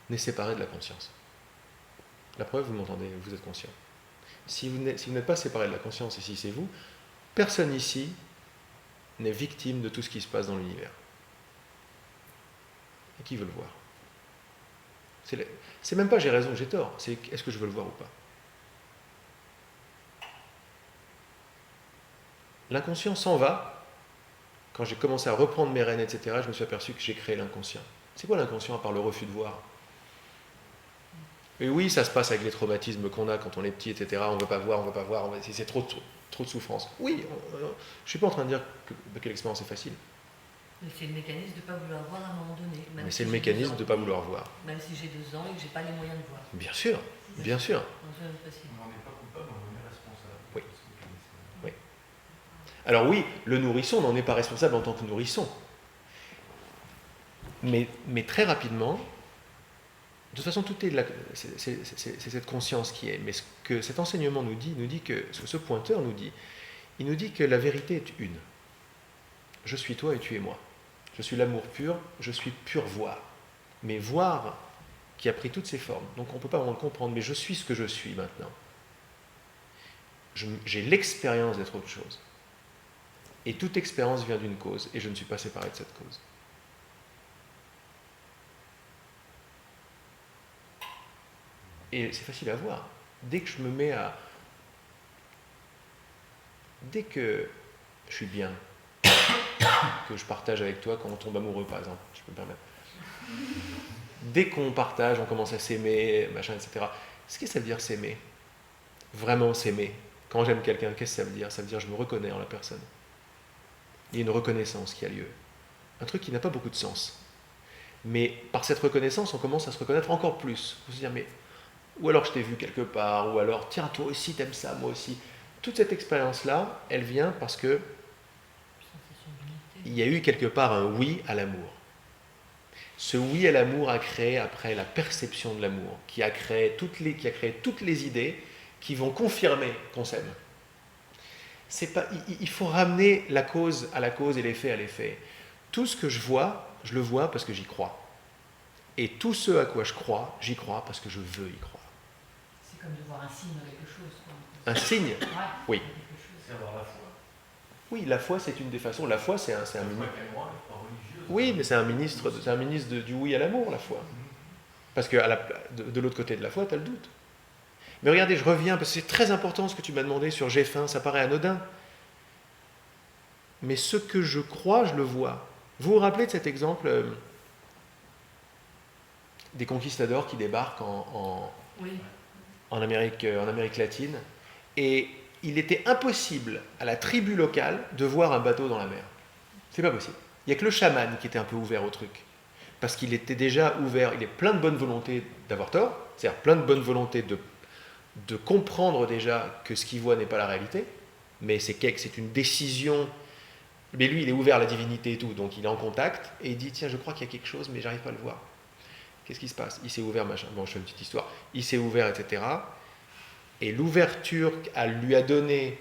n'est séparé de la conscience. La preuve, vous m'entendez, vous êtes conscient. Si vous n'êtes pas séparé de la conscience, et si c'est vous, personne ici n'est victime de tout ce qui se passe dans l'univers. Et qui veut le voir? C'est même pas j'ai raison, j'ai tort, c'est est-ce que je veux le voir ou pas? L'inconscient s'en va. Quand j'ai commencé à reprendre mes rênes, etc., je me suis aperçu que j'ai créé l'inconscient. C'est quoi l'inconscient à part le refus de voir? Et oui, ça se passe avec les traumatismes qu'on a quand on est petit, etc. On ne veut pas voir, c'est trop de souffrance. Oui, je ne suis pas en train de dire que l'expérience est facile. Mais c'est le mécanisme de ne pas vouloir voir à un moment donné. Mais c'est le mécanisme de ne pas vouloir voir. Même si j'ai 2 ans et que je n'ai pas les moyens de voir. Bien sûr, bien sûr. On n'en est pas coupable, on en est responsable. Oui. Oui. Alors oui, le nourrisson n'en est pas responsable en tant que nourrisson. Mais très rapidement, de toute façon, c'est cette conscience qui est. Mais ce que cet enseignement nous dit que, ce que ce pointeur nous dit, il nous dit que la vérité est une. Je suis toi et tu es moi. Je suis l'amour pur, je suis pur voir. Mais voir qui a pris toutes ses formes. Donc on ne peut pas vraiment le comprendre, mais je suis ce que je suis maintenant. J'ai l'expérience d'être autre chose. Et toute expérience vient d'une cause, et je ne suis pas séparé de cette cause. Et c'est facile à voir. Dès que je me mets à... Dès que je suis bien, que je partage avec toi quand on tombe amoureux, par exemple, je peux me permettre. Dès qu'on partage, on commence à s'aimer, machin, etc. Qu'est-ce que ça veut dire s'aimer? Vraiment s'aimer. Quand j'aime quelqu'un, qu'est-ce que ça veut dire? Ça veut dire que je me reconnais en la personne. Il y a une reconnaissance qui a lieu. Un truc qui n'a pas beaucoup de sens. Mais par cette reconnaissance, on commence à se reconnaître encore plus. On se dire, mais... Ou alors je t'ai vu quelque part, ou alors, tiens, toi aussi t'aimes ça, moi aussi. Toute cette expérience-là, elle vient parce que il y a eu quelque part un oui à l'amour. Ce oui à l'amour a créé après la perception de l'amour, qui a créé toutes les idées qui vont confirmer qu'on s'aime. Il faut ramener la cause à la cause et l'effet à l'effet. Tout ce que je vois, je le vois parce que j'y crois. Et tout ce à quoi je crois, j'y crois parce que je veux y croire. C'est comme de voir un signe dans quelque chose. Un signe? Oui. C'est avoir la foi. Oui, la foi, c'est une des façons. La foi, c'est un La foi ministre. qu'elle croit, elle est pas religieuse. Oui, mais c'est un ministre du oui à l'amour, la foi. Parce que de l'autre côté de la foi, tu as le doute. Mais regardez, je reviens, parce que c'est très important ce que tu m'as demandé sur j'ai faim, ça paraît anodin. Mais ce que je crois, je le vois. Vous vous rappelez de cet exemple des conquistadors qui débarquent en Amérique latine, et il était impossible à la tribu locale de voir un bateau dans la mer. C'est pas possible. Il n'y a que le chaman qui était un peu ouvert au truc. Parce qu'il était déjà ouvert, il est plein de bonne volonté d'avoir tort, c'est-à-dire plein de bonne volonté de comprendre déjà que ce qu'il voit n'est pas la réalité, mais c'est une décision. Mais lui, il est ouvert à la divinité et tout, donc il est en contact, et il dit, tiens, je crois qu'il y a quelque chose, mais j'arrive pas à le voir. Qu'est-ce qui se passe? Il s'est ouvert, machin. Bon, je fais une petite histoire. Il s'est ouvert, etc. Et l'ouverture lui a donné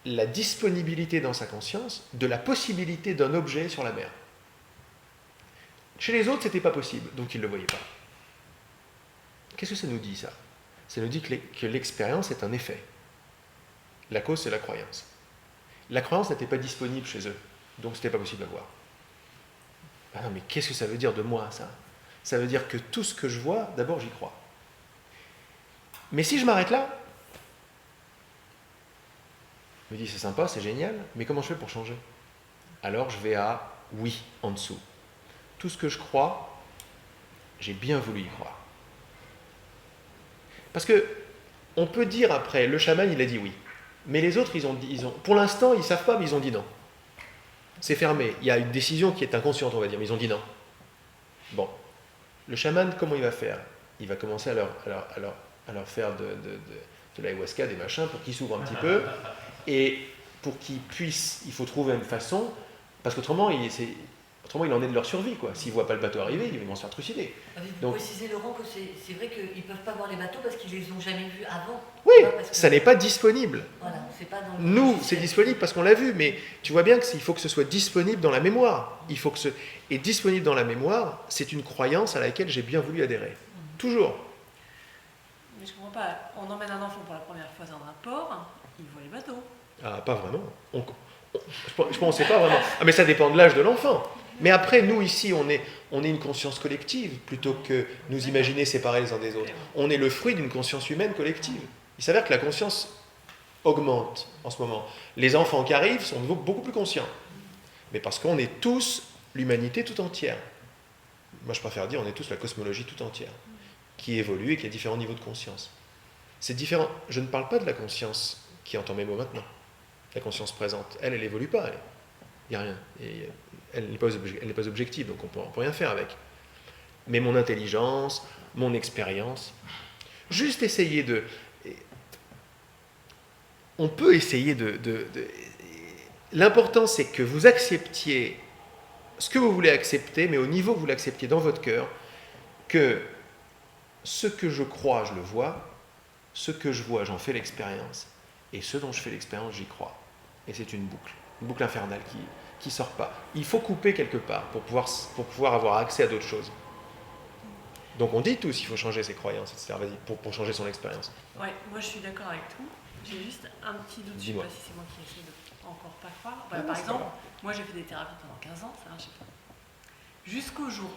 la disponibilité dans sa conscience de la possibilité d'un objet sur la mer. Chez les autres, c'était pas possible, donc ils ne le voyaient pas. Qu'est-ce que ça nous dit, ça? Ça nous dit que l'expérience est un effet. La cause, c'est la croyance. La croyance n'était pas disponible chez eux, donc c'était pas possible à voir. Ah non, mais qu'est-ce que ça veut dire de moi, ça? Ça veut dire que tout ce que je vois, d'abord j'y crois. Mais si je m'arrête là, je me dis c'est sympa, c'est génial, mais comment je fais pour changer? Alors je vais à oui en dessous. Tout ce que je crois, j'ai bien voulu y croire. Parce que on peut dire après, le chaman il a dit oui, mais les autres pour l'instant ils ne savent pas, mais ils ont dit non. C'est fermé, il y a une décision qui est inconsciente on va dire, mais ils ont dit non. Bon. Le chaman, comment il va faire? Il va commencer à leur faire de l'ayahuasca, des machins, pour qu'ils s'ouvrent un petit peu. Et pour qu'ils puissent, il faut trouver une façon, parce qu'autrement, autrement, il en est de leur survie, quoi. S'ils ne voient pas le bateau arriver, ils vont se faire trucider. Vous Donc- précisez, Laurent, que c'est vrai qu'ils ne peuvent pas voir les bateaux parce qu'ils les ont jamais vus avant. Oui, Pas parce que- ça n'est pas disponible. Voilà, c'est pas dans le Nous, logiciel. c'est disponible parce qu'on l'a vu, mais tu vois bien qu'il faut que ce soit disponible dans la mémoire. Et disponible dans la mémoire, c'est une croyance à laquelle j'ai bien voulu adhérer. Toujours. Mais je comprends pas. On emmène un enfant pour la première fois dans un port, il voit les bateaux. Ah, pas vraiment. Je pense qu'on ne sait pas vraiment. Ah, mais ça dépend de l'âge de l'enfant. Mais après, nous, ici, on est une conscience collective, plutôt que nous imaginer séparés les uns des autres. On est le fruit d'une conscience humaine collective. Il s'avère que la conscience augmente en ce moment. Les enfants qui arrivent sont beaucoup plus conscients. Mais parce qu'on est tous l'humanité tout entière. Moi, je préfère dire on est tous la cosmologie tout entière, qui évolue et qui a différents niveaux de conscience. C'est différent. Je ne parle pas de la conscience qui entend mes mots maintenant. La conscience présente, elle n'évolue pas. Il n'y a rien. Et elle n'est pas objective, donc on ne peut rien faire avec. Mais mon intelligence, mon expérience, juste essayer de... On peut essayer L'important, c'est que vous acceptiez ce que vous voulez accepter, mais au niveau que vous l'acceptiez dans votre cœur, que ce que je crois, je le vois, ce que je vois, j'en fais l'expérience, et ce dont je fais l'expérience, j'y crois. Et c'est une boucle infernale qui ne sort pas. Il faut couper quelque part pour pouvoir avoir accès à d'autres choses. Donc on dit tous qu'il faut changer ses croyances, etc. Vas-y, pour changer son expérience. Ouais, moi je suis d'accord avec tout. J'ai juste un petit doute, je ne sais Dis-moi. pas si c'est moi qui essaie de encore pas croire. Non, Par c'est exemple, pas grave. moi j'ai fait des thérapies pendant 15 ans, ça marchait pas. Jusqu'au jour